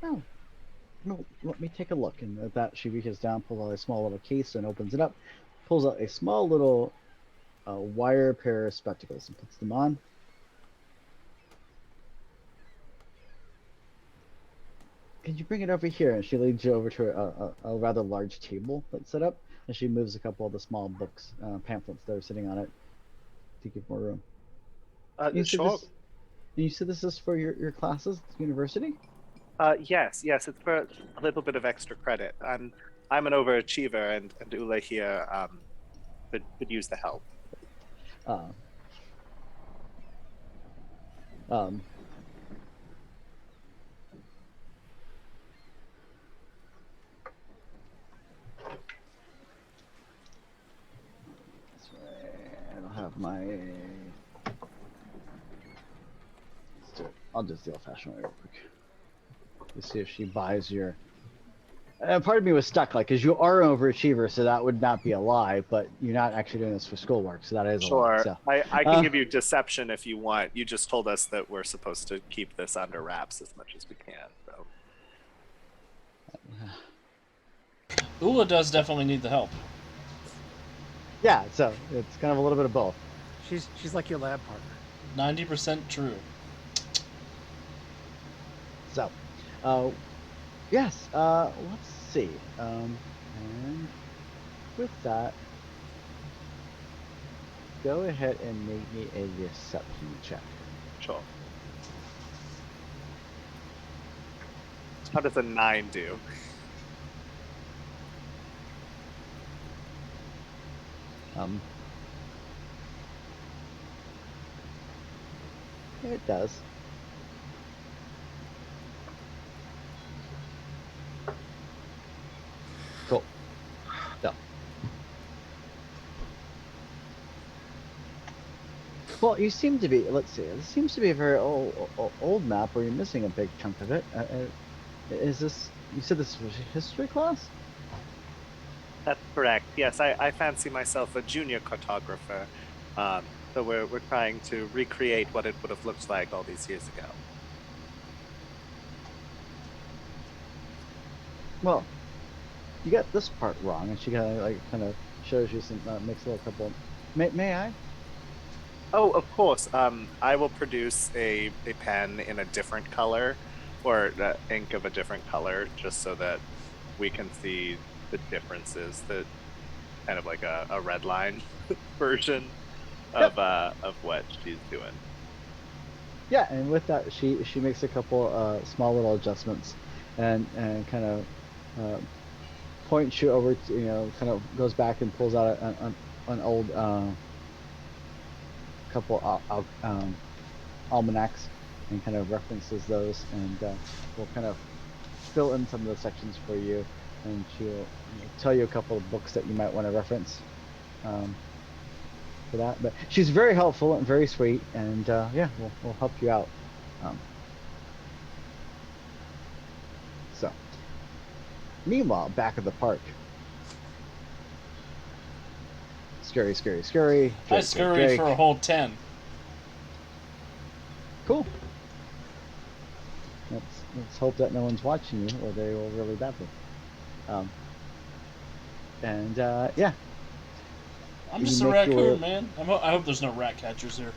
Oh, no, let me take a look. And at that, she reaches down, pulls out a small little case, and opens it up, pulls out a small little wire pair of spectacles and puts them on. Can you bring it over here? And she leads you over to a rather large table that's set up, and she moves a couple of the small books, pamphlets that are sitting on it to give more room. And you said Sure. this. And you said this is for your classes at the university. Yes, it's for a little bit of extra credit. I'm an overachiever, and Ula here could use the help. Uh, um, that's right. I don't have my. Let's do it. I'll just the old-fashioned way real quick. Let's see if she buys your. Part of me was stuck, like, because you are an overachiever, so that would not be a lie, but you're not actually doing this for schoolwork, so that is a lie. Sure, So, I can give you deception if you want. You just told us that we're supposed to keep this under wraps as much as we can. So Ula does definitely need the help. yeah, so it's kind of a little bit of both. She's like your lab partner. 90% true. So, Yes. Let's see. And with that, go ahead and make me a deception check. Sure. How does a 9 do? Um, it does. Cool. So, well, you seem to be. Let's see. This seems to be a very old map where you're missing a big chunk of it. Is this? You said this was a history class? That's correct. Yes, I fancy myself a junior cartographer. So we're trying to recreate what it would have looked like all these years ago. Well, you got this part wrong, and she kind of shows you some makes a little couple. May I? Oh, of course. I will produce a pen in a different color or ink of a different color just so that we can see the differences, the kind of like a red line version Yep. of what she's doing. Yeah, and with that, she makes a couple small little adjustments, and kind of uh, points you over to kind of goes back and pulls out an old couple almanacs and kind of references those, and we'll kind of fill in some of the sections for you, and she'll tell you a couple of books that you might want to reference um, for that. But she's very helpful and very sweet, and yeah, we'll help you out. Um, so, meanwhile, back at the park, scary, scary, scary. I Drake, Drake, scurried for a Drake. whole 10. Cool. Let's hope that no one's watching you, or they will really badly. Um, and yeah, I'm you just a make your raccoon, man. I hope there's no rat catchers here.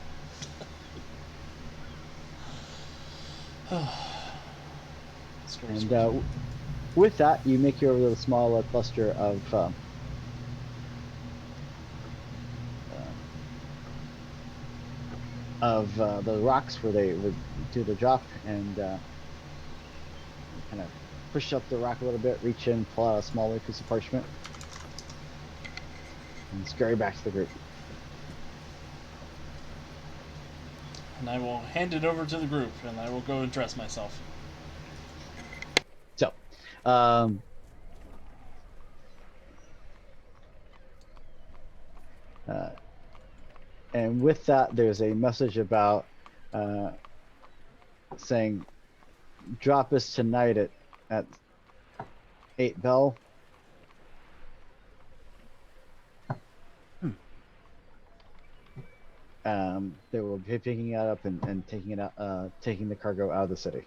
Scary, and scary. with that, you make your little small cluster of the rocks where they would do the drop, and kind of push up the rock a little bit, reach in, pull out a smaller piece of parchment, and scurry back to the group. And I will hand it over to the group, and I will go and dress myself. So, um, uh, and with that, there's a message about uh, saying drop us tonight at 8 bell. They will be picking it up and taking it out, taking the cargo out of the city.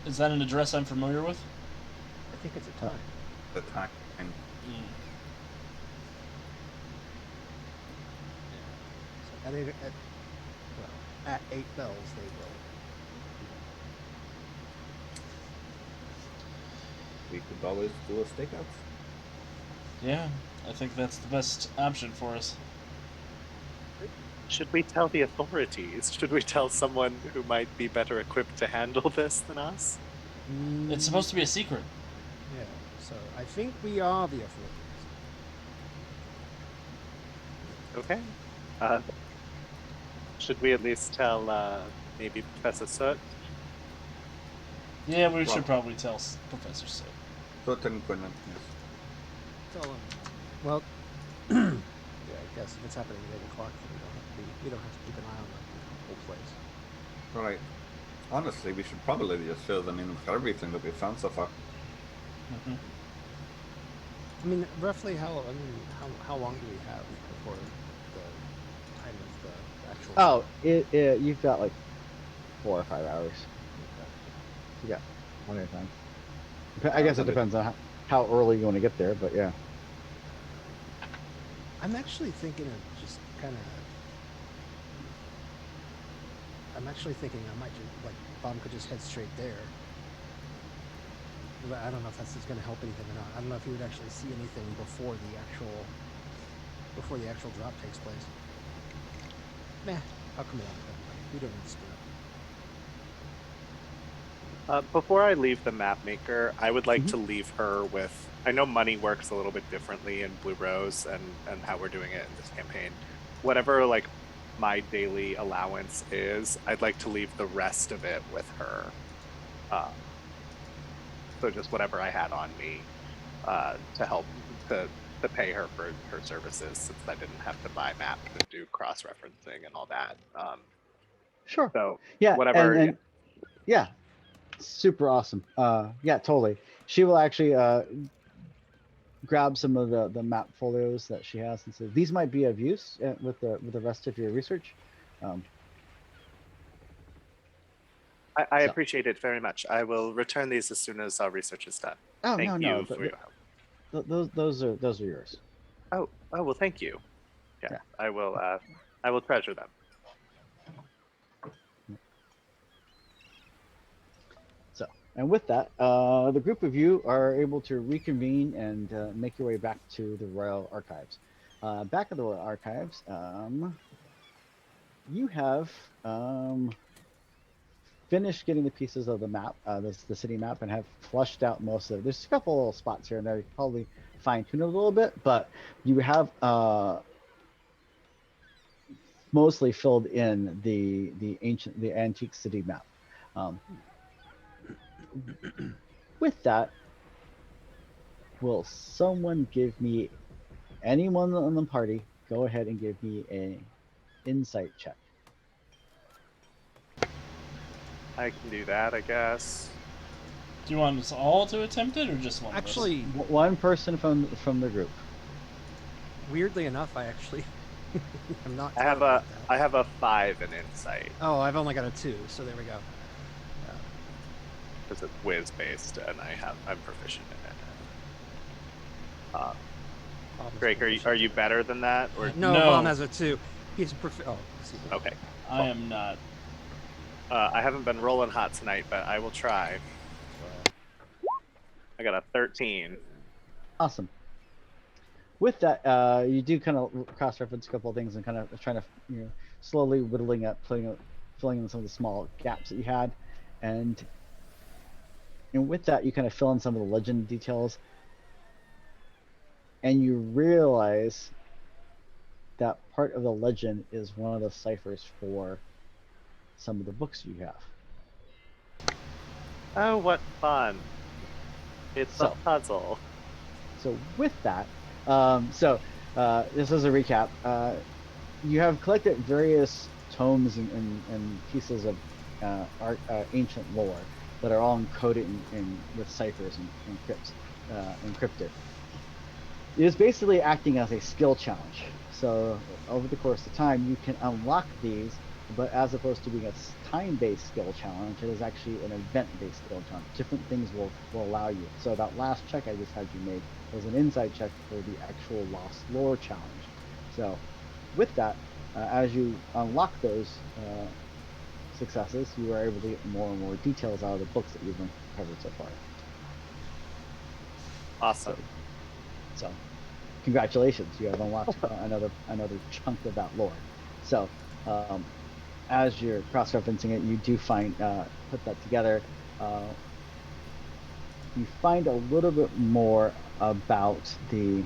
Is that an address I'm familiar with? I think it's a Uh, time. The time. Mm. So at 8 bells they will. We could always do a stakeout. Yeah, I think that's the best option for us. Should we tell the authorities? Should we tell someone who might be better equipped to handle this than us? It's supposed to be a secret. Yeah. So I think we are the authorities. Okay. Should we at least tell maybe Professor Soot? Yeah, we Well- should probably tell Professor Sid. Certain Quinlan, yes. Tell them. Well, yeah, I guess if it's happening at 8 o'clock, we don't have to keep an eye on the whole place. All right. Honestly, we should probably just fill them in with everything that we found so far. Mm-hmm. I mean, roughly how long do we have before the time of the actual? Oh, you've got like 4 or 5 hours. You got plenty of time. I guess it depends on how early you want to get there, but yeah. I'm actually thinking of just kind of I'm actually thinking I might just like Bob could just head straight there. But I don't know if that's going to help anything or not. I don't know if you would actually see anything before the actual drop takes place. Nah, I'll come along with everybody. We don't need to split up. Before I leave the map maker, I would like Mhm. to leave her with. I know money works a little bit differently in Blue Rose and how we're doing it in this campaign. Whatever like my daily allowance is, I'd like to leave the rest of it with her. So just whatever I had on me to help to pay her for her services, since I didn't have to buy maps and do cross referencing and all that. Sure. So Yeah, whatever. Yeah. and yeah, super awesome. Yeah, totally. She will actually grab some of the map folios that she has and says these might be of use with the rest of your research. Um, I so, appreciate it very much. I will return these as soon as our research is done. oh Thank no, no, you for your help. those are yours. Oh well, thank you. Yeah, Yeah. I will treasure them. So, and with that, the group of you are able to reconvene and make your way back to the Royal Archives. Back at the Royal Archives, you have finished getting the pieces of the map, the city map, and have flushed out most of it. There's a couple little spots here and there. You can probably fine tune it a little bit, but you have mostly filled in the antique city map. Um, with that, will someone give me anyone on the party? Go ahead and give me a insight check. I can do that, I guess. Do you want us all to attempt it, or just one of us? Actually, One person from the group. weirdly enough, I actually I'm not I have terrible a at that. I have a 5 in insight Oh, I've only got a 2, so there we go. because it's whiz based and I'm proficient in it. Bob is Drake, are you proficient. better than that or No, No. Bob has a 2. He's oh, see. okay? I am not. I haven't been rolling hot tonight, but I will try. I got a 13. Awesome. With that, you do kind of cross-reference a couple of things and kind of trying to slowly whittling up, filling in some of the small gaps that you had, and with that, you kind of fill in some of the legend details, and you realize that part of the legend is one of the ciphers for some of the books you have. Oh, what fun! It's a So, puzzle. with that, this is a recap. You have collected various tomes and pieces of ancient lore that are all encoded with ciphers and encrypted. It is basically acting as a skill challenge. So over the course of time, you can unlock these, but as opposed to being a time-based skill challenge, it is actually an event-based skill challenge. Different things will allow you. So that last check I just had you make was an insight check for the actual lost lore challenge. So with that, as you unlock those successes, you are able to get more and more details out of the books that you've uncovered so far. Awesome. So congratulations, you have unlocked another chunk of that lore. So as you're cross-referencing it, you do find put that together. You find a little bit more about the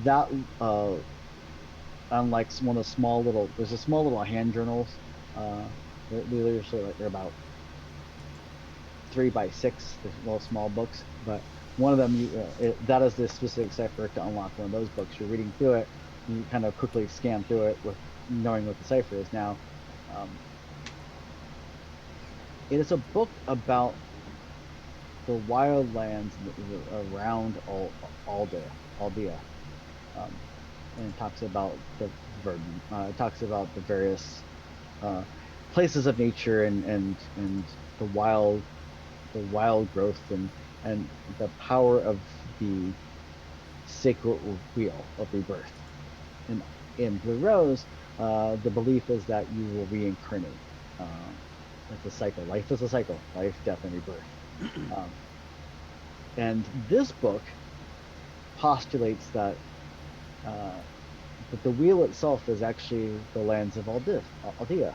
that unlike one of the small little, there's a small little hand journals. They're about 3 by 6, the little small books, but one of them that is the specific cipher to unlock one of those books. You're reading through it, you kind of quickly scan through it with knowing what the cipher is now. It is a book about the wildlands around Aldea, and it talks about the verdant. It talks about the various places of nature and the wild growth and the power of the sacred wheel of rebirth. In Blue Rose, the belief is that you will reincarnate. It's a cycle. Life is a cycle. Life, death, and rebirth. And this book postulates uh, that the wheel itself is actually the lands of Aldea,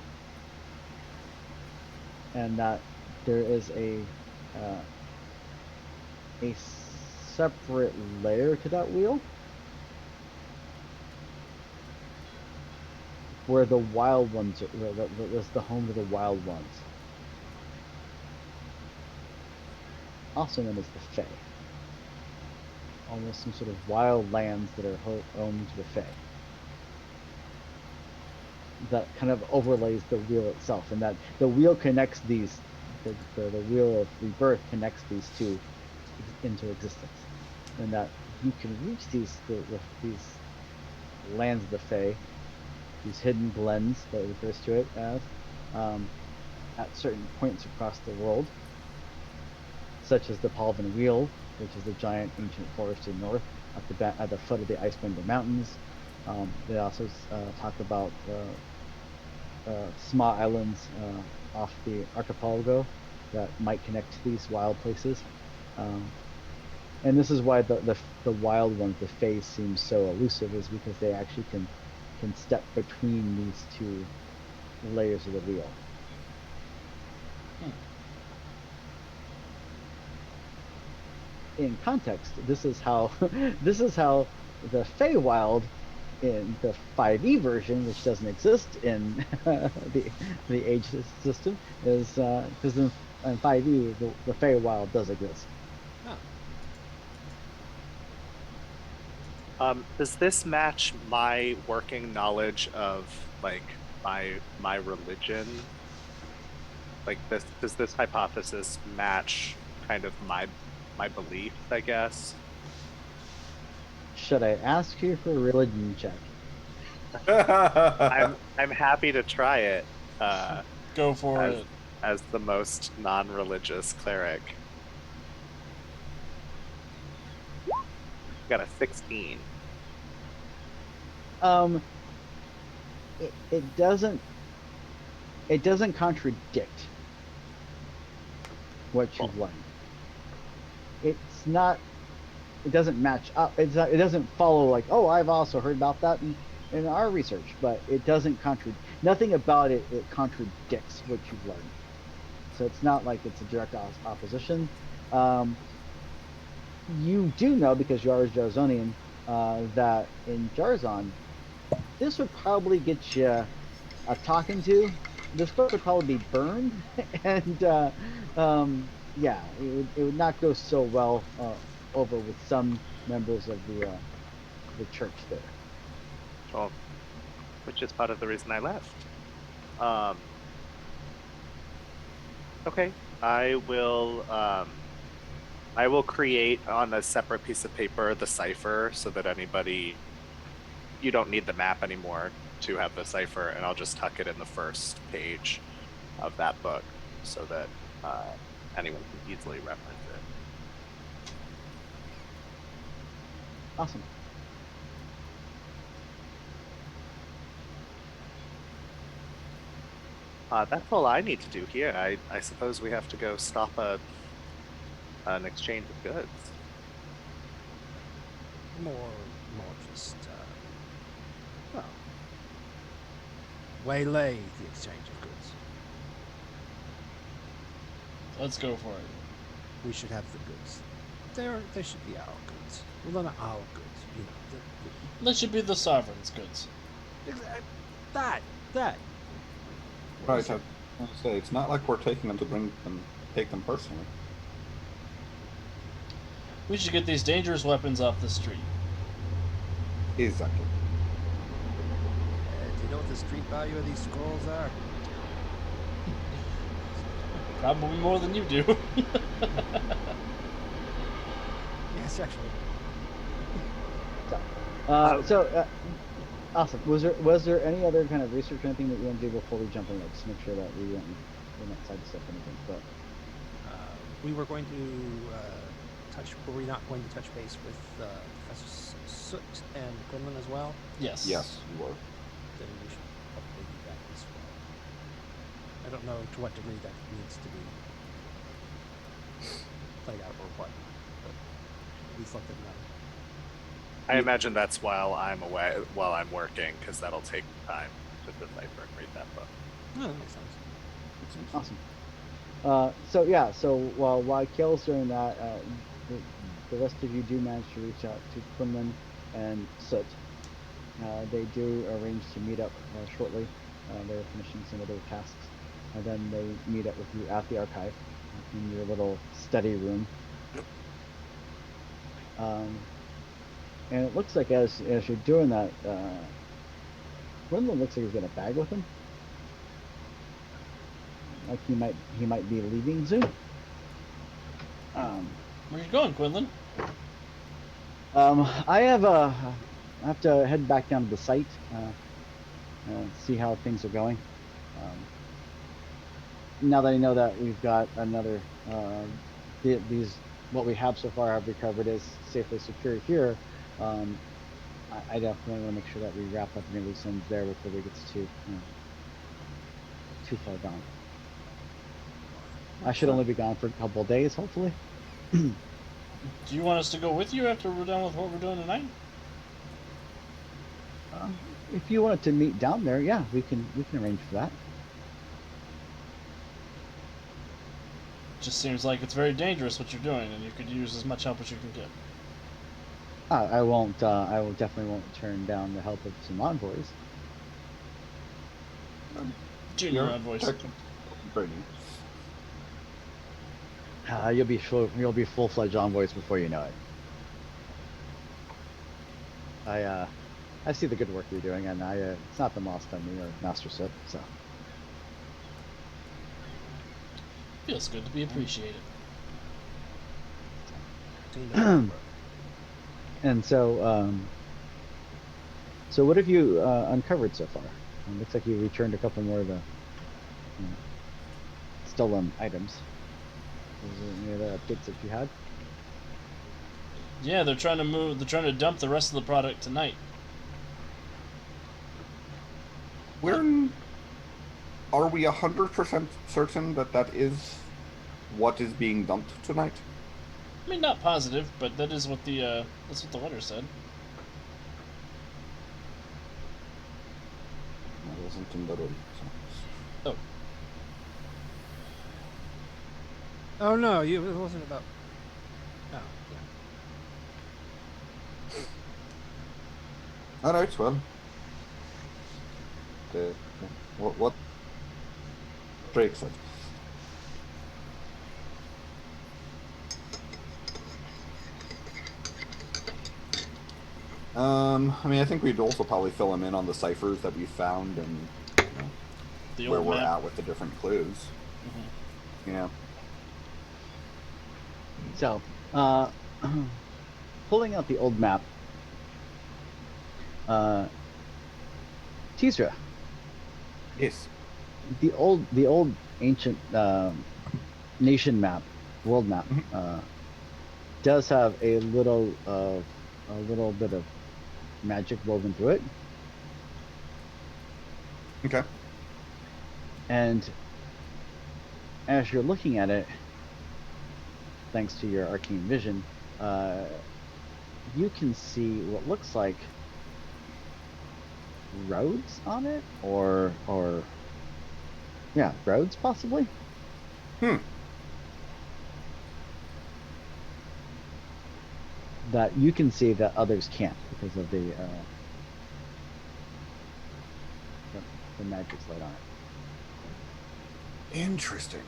and that there is uh, a separate layer to that wheel where the wild ones that's the home of the wild ones, also known as the Fae. Almost some sort of wild lands that are home to the Fae. That kind of overlays the wheel itself, and that the wheel connects these. The wheel of rebirth connects these two into existence, and that you can reach these lands of the Fae, these hidden glens that it refers to it as, at certain points across the world, such as the Palvan Wheel, which is the giant ancient forest in north at the foot of the Icebender Mountains. They also talk about small islands off the archipelago that might connect to these wild places. And this is why the wild ones, the Fae, seem so elusive, is because they actually can step between these two layers of the wheel. In context, this is how this is how the Feywild in the 5e version, which doesn't exist in the age system, is because in 5e the Feywild does exist. Does this match my working knowledge of like my religion? Like this, does this hypothesis match kind of my beliefs, I guess? Should I ask you for a religion check? I'm happy to try it Go for as it. as the most non-religious cleric. Got a 16. Um, it doesn't contradict what you've learned. It's not. It doesn't match up. It doesn't follow like, oh, I've also heard about that in our research, but it doesn't contradict. Nothing about it contradicts what you've learned. So it's not like it's a direct opposition. You do know, because you are a Jarzonian, that in Jarzon, this would probably get you a talking to. This book would probably be burned, and yeah, it would not go so well over with some members of the church there. Well, which is part of the reason I left. Um, okay, I will create on a separate piece of paper the cipher so that you don't need the map anymore to have the cipher, and I'll just tuck it in the first page of that book so that anyone can easily reference it. Awesome. That's all I need to do here. I suppose we have to go stop an exchange of goods. More just, well, waylay the exchange of goods. Let's go for it. We should have the goods. They should be our goods. Well, they're not our goods, you know. That should be the sovereign's goods. That. Right, I was going to say, it's not like we're taking them to take them personally. We should get these dangerous weapons off the street. Exactly. Do you know what the street value of these scrolls are? Probably more than you do. Yes, actually. Awesome. Was there any other kind of research or anything that you want to do before we jump in? Just make sure that we're not sidestep anything. But we were going to were we not going to touch base with Professor Soot and Quinlan as well? Yes. Yes, you were. Then we should I don't know to what degree that needs to be played out or what, but at least let them know. I imagine that's while I'm away, while I'm working, because that'll take time to decipher and read that book. Oh, that makes sense. Awesome. So yeah, so while Kale's doing that, the rest of you do manage to reach out to Quinlan and Soot. They do arrange to meet up shortly. They're finishing some other tasks, and then they meet up with you at the archive in your little study room. And it looks like as you're doing that, Quinlan looks like he's got a bag with him. Like he might be leaving soon. Where you going, Quinlan? I have to head back down to the site, see how things are going. Now that I know that we've got another, these what we have so far have recovered is safely secure here. I definitely want to make sure that we wrap up any loose ends there before we get too far gone. I should only be gone for a couple of days, hopefully. Do you want us to go with you after we're done with what we're doing tonight? If you wanted to meet down there, yeah, we can arrange for that. Just seems like it's very dangerous what you're doing, and you could use as much help as you can get. I won't. I will definitely won't turn down the help of some envoys. Junior envoys. Training. You'll be full-fledged envoys before you know it. I see the good work you're doing, and it's not the lost on me or Master Sip, so. Feels good to be appreciated. And so, so what have you uncovered so far? It looks like you returned a couple more of the stolen items. Was there any other updates that you had? Yeah, they're trying to dump the rest of the product tonight. Are we 100% certain that that is what is being dumped tonight? I mean, not positive, but that's what the letter said. I wasn't in the room. So. Oh. Oh no, it wasn't about. Oh, yeah. All right, well. What Drake said. I mean, I think we'd also probably fill him in on the ciphers that we found and where we're at with the different clues. Mm-hmm. Yeah. So, pulling out the old map, Tisra. Yes. The old ancient nation map, world map, does have a little bit of magic woven through it. Okay. And as you're looking at it, thanks to your arcane vision, you can see what looks like roads on it, or yeah, roads possibly. That you can see that others can't because of the magic's light on it. Interesting.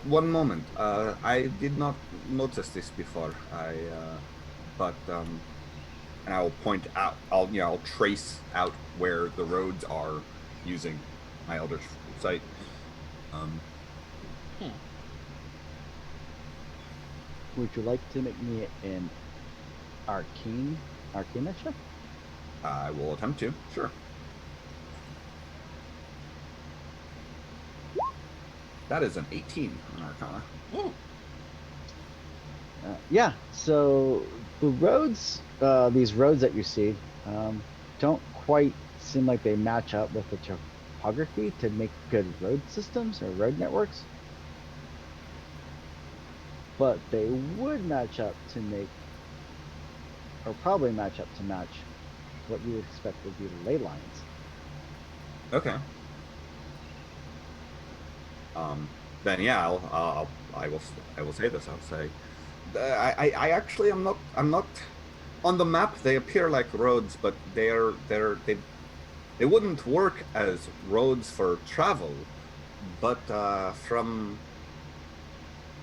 One moment. I did not notice this before. And I'll point out. I'll trace out where the roads are using my Elder's sight. Would you like to make me an arcana check? I will attempt to. Sure. That is an 18 on Arcana. Ooh. Yeah. So the roads, these roads that you see, don't quite seem like they match up with the topography to make good road systems or road networks. But they would match up to make, or probably match up to match what you would expect would be ley lines. Okay. Then yeah, I will say this. I'll say, I actually am not. I'm not. On the map, they appear like roads, but they wouldn't work as roads for travel. But from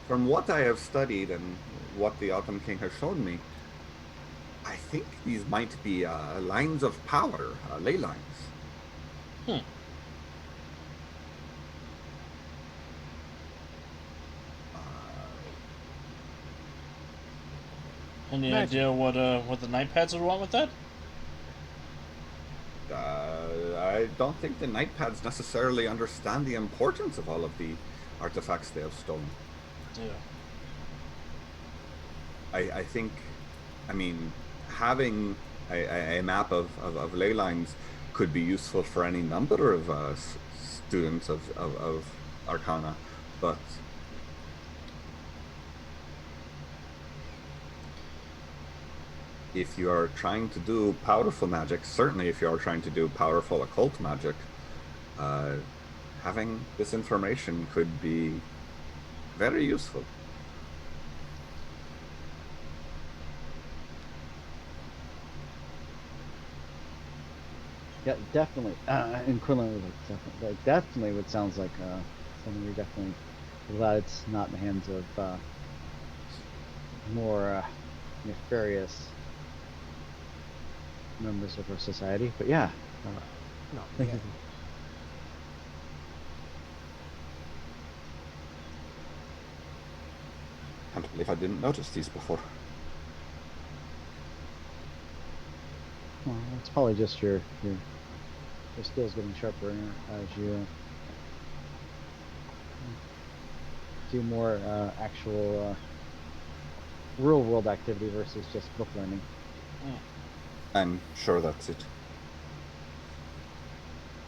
what I have studied and what the Autumn King has shown me, I think these might be lines of power, ley lines. Hmm. Any Magic. idea what the night pads would want with that? I don't think the Night Pads necessarily understand the importance of all of the artifacts they have stolen. Yeah. I think, I mean, having a map of ley lines could be useful for any number of students of Arcana, but if you are trying to do powerful magic, certainly if you are trying to do powerful occult magic, having this information could be very useful. Yeah, definitely. And Quinlan, definitely what sounds like something you're definitely glad it's not in the hands of more nefarious members of our society. But yeah, No, thank yeah. you. Can't believe I didn't notice these before. Well, it's probably just your skills getting sharper as you do more actual real world activity versus just book learning. Mm. I'm sure that's it.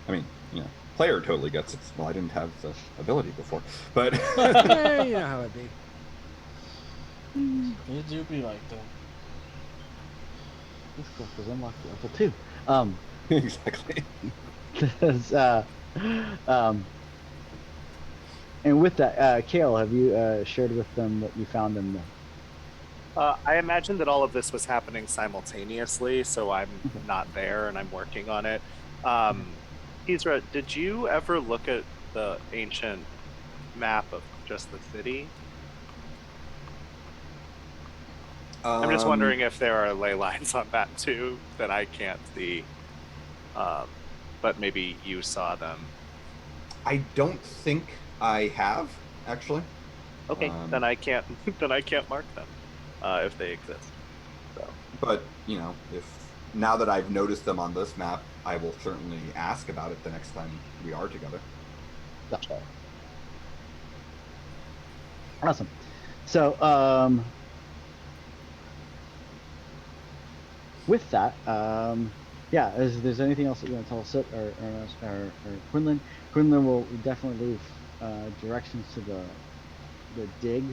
I mean, you know, player totally gets it. Well, I didn't have the ability before, but Yeah, you know how it be. It do be like that. This stuff was unlocked at level 2. exactly. And with that, Kale, have you shared with them what you found in the? I imagine that all of this was happening simultaneously, so I'm Okay. not there and I'm working on it. Isra, did you ever look at the ancient map of just the city? I'm just wondering if there are ley lines on that too that I can't see, but maybe you saw them. I don't think I have actually. Okay, then I can't. Then I can't mark them if they exist. So. But you know, if now that I've noticed them on this map, I will certainly ask about it the next time we are together. Gotcha. Awesome. So, with that, yeah, is there's anything else that you want to tell us, or Quinlan? Quinlan will definitely leave directions to the dig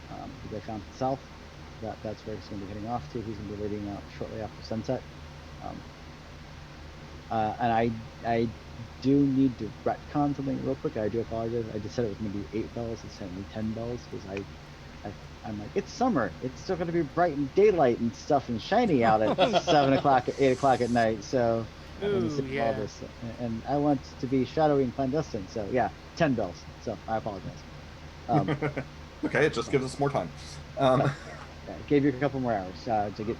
that they found to the south. That's where he's going to be heading off to. He's going to be leading out shortly after sunset. And I do need to retcon something real quick. I do apologize. I just said it was going to be 8 bells. It's only 10 bells because I'm like, it's summer. It's still going to be bright and daylight and stuff and shiny out at 7 o'clock, 8 o'clock at night. So Ooh, yeah. all this, and I want to be shadowy and clandestine. So yeah, 10 bells. So I apologize. Okay, it just gives us more time. Gave you a couple more hours to get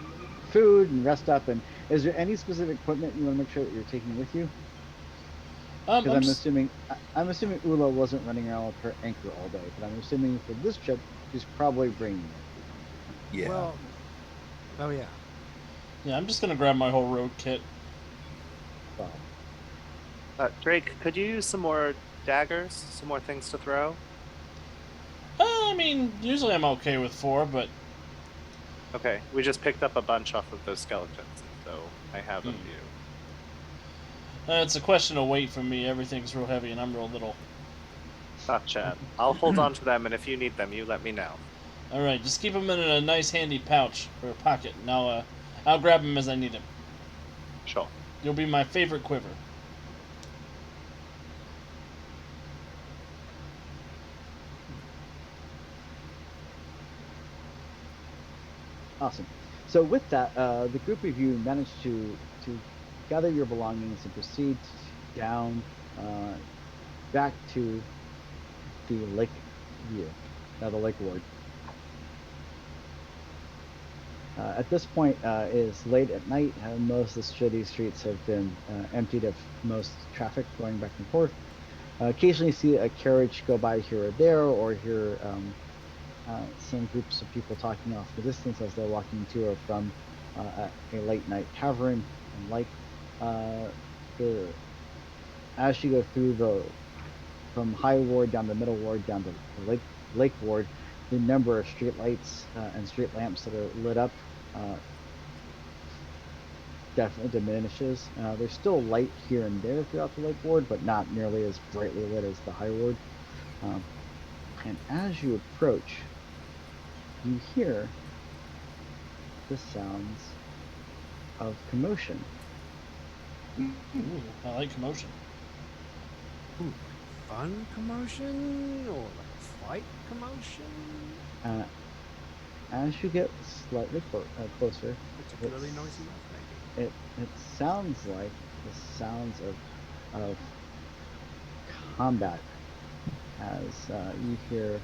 food and rest up. And is there any specific equipment you want to make sure that you're taking with you? Because I'm assuming Ula wasn't running around with her anchor all day, but I'm assuming for this trip she's probably bringing it. Yeah. Well, oh yeah. Yeah, I'm just gonna grab my whole road kit. Well, Drake, could you use some more daggers, some more things to throw? I mean, usually I'm okay with 4, but Okay, we just picked up a bunch off of those skeletons, so I have a few. It's a question of weight for me. Everything's real heavy and I'm real little. Gotcha. I'll hold on to them, and if you need them, you let me know. All right, just keep them in a nice handy pouch or pocket, and I'll grab them as I need them. Sure. You'll be my favorite quiver. Awesome. So with that, the group of you managed to gather your belongings and proceed down back to the lake view, the lake ward. At this point, it is late at night. Most of the city streets have been emptied of most traffic going back and forth. Occasionally, you see a carriage go by here or there, or hear some groups of people talking off the distance as they're walking to or from a late night tavern and like. As you go through from High Ward down to Middle Ward down to the Lake Ward, the number of street lights and street lamps that are lit up definitely diminishes. There's still light here and there throughout the Lake Ward, but not nearly as brightly lit as the High Ward. And as you approach, you hear the sounds of commotion. Ooh, I like commotion. Fun commotion or like fight commotion? As you get slightly closer, Particularly noisy enough, it sounds like the sounds of combat as you hear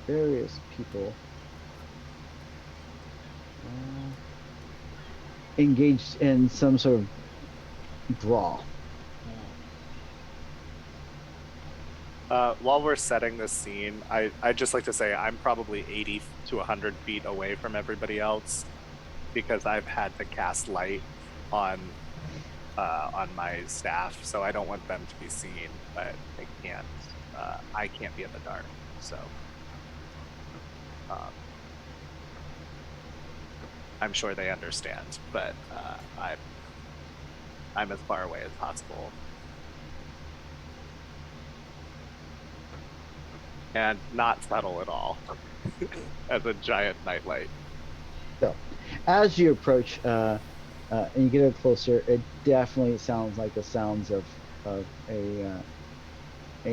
various people engaged in some sort of brawl. While we're setting this scene, I'd just like to say I'm probably 80 to 100 feet away from everybody else because I've had to cast light on my staff, so I don't want them to be seen, but I can't be in the dark, so I'm sure they understand, but I'm as far away as possible. And not subtle at all as a giant nightlight. So, as you approach and you get it closer, it definitely sounds like the sounds of a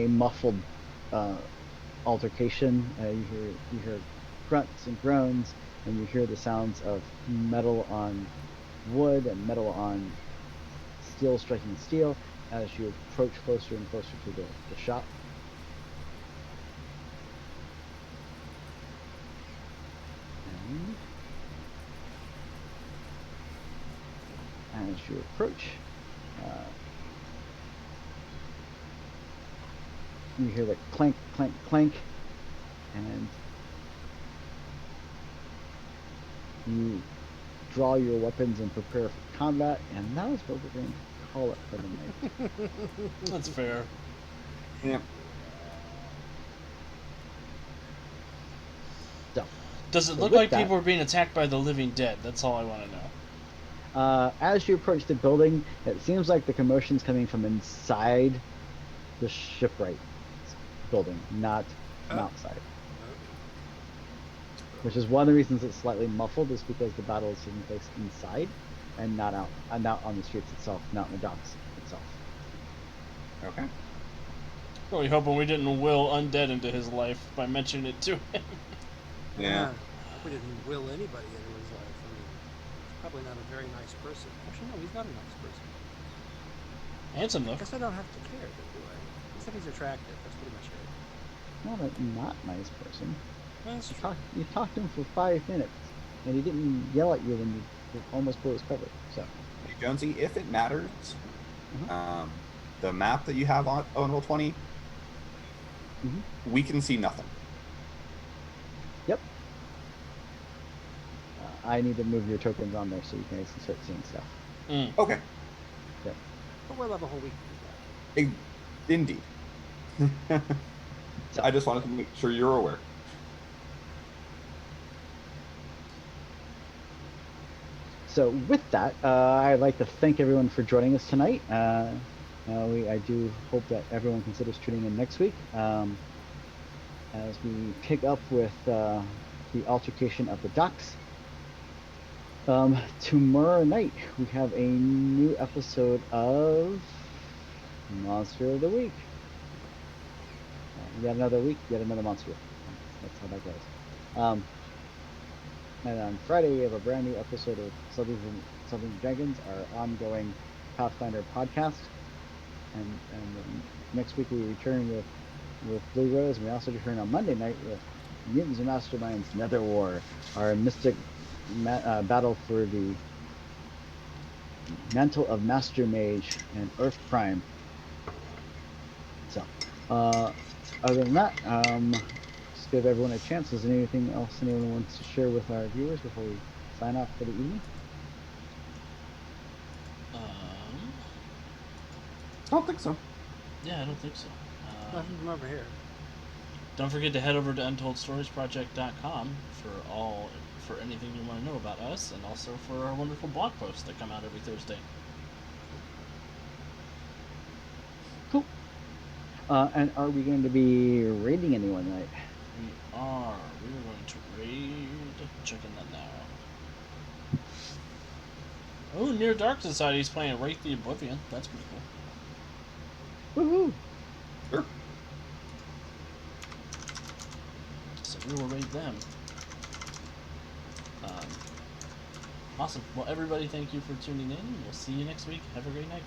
muffled altercation. You hear grunts and groans, and you hear the sounds of metal on wood and metal on steel striking steel as you approach closer and closer to the shop. And as you approach, you hear the clank, clank, clank, and you draw your weapons and prepare for combat, and that is what we're going to call it for the night. That's fair. Yeah. So, Does it So look with like that- people are being attacked by the living dead? That's all I want to know. as you approach the building, it seems like the commotion's coming from inside the shipwright building, not from outside. Which is one of the reasons it's slightly muffled, is because the battle is taking place inside and not on the streets itself, not in the docks itself. Okay. Really hoping we didn't will undead into his life by mentioning it to him. Yeah. We didn't will anybody into his life. I mean, he's probably not a very nice person. Actually, no, he's not a nice person. Handsome I though. guess I don't have to care, do I? He said he's attractive. That's pretty much it. Not a not nice person. That's true. You talked to him for 5 minutes, and he didn't yell at you when you almost blew his cover. So, Hey, Jonesy, if it matters, Mhm. the map that you have on Roll20, we can see nothing. yep. I need to move your tokens on there so you guys can start seeing stuff. Okay. Yep. But we'll have a whole week to do that. Indeed. I just wanted to make sure you're aware. So with that, I'd like to thank everyone for joining us tonight. I do hope that everyone considers tuning in next week as we pick up with the altercation of the ducks. Tomorrow night we have a new episode of Monster of the Week. Yet another week, yet another monster. That's how that goes. And on Friday, we have a brand new episode of Something Dragons, our ongoing Pathfinder podcast. And next week we return with Blue Rose, and we also return on Monday night with Mutants and Masterminds Nether War, our mystic battle for the Mantle of Master Mage and Earth Prime. So, other than that, just give everyone a chance. Is there anything else anyone wants to share with our viewers before we sign off for the evening? I don't think so. Yeah, I don't think so. Nothing from over here. Don't forget to head over to UntoldStoriesProject.com for anything you want to know about us, and also for our wonderful blog posts that come out every Thursday. Cool. And are we going to be raiding anyone tonight? We are. We are going to raid. Checking that now. Oh, Near Dark Society's playing Wraith the Oblivion. That's pretty cool. Woohoo! Sure. So we will raid them. Awesome. Well, everybody, thank you for tuning in. We'll see you next week. Have a great night.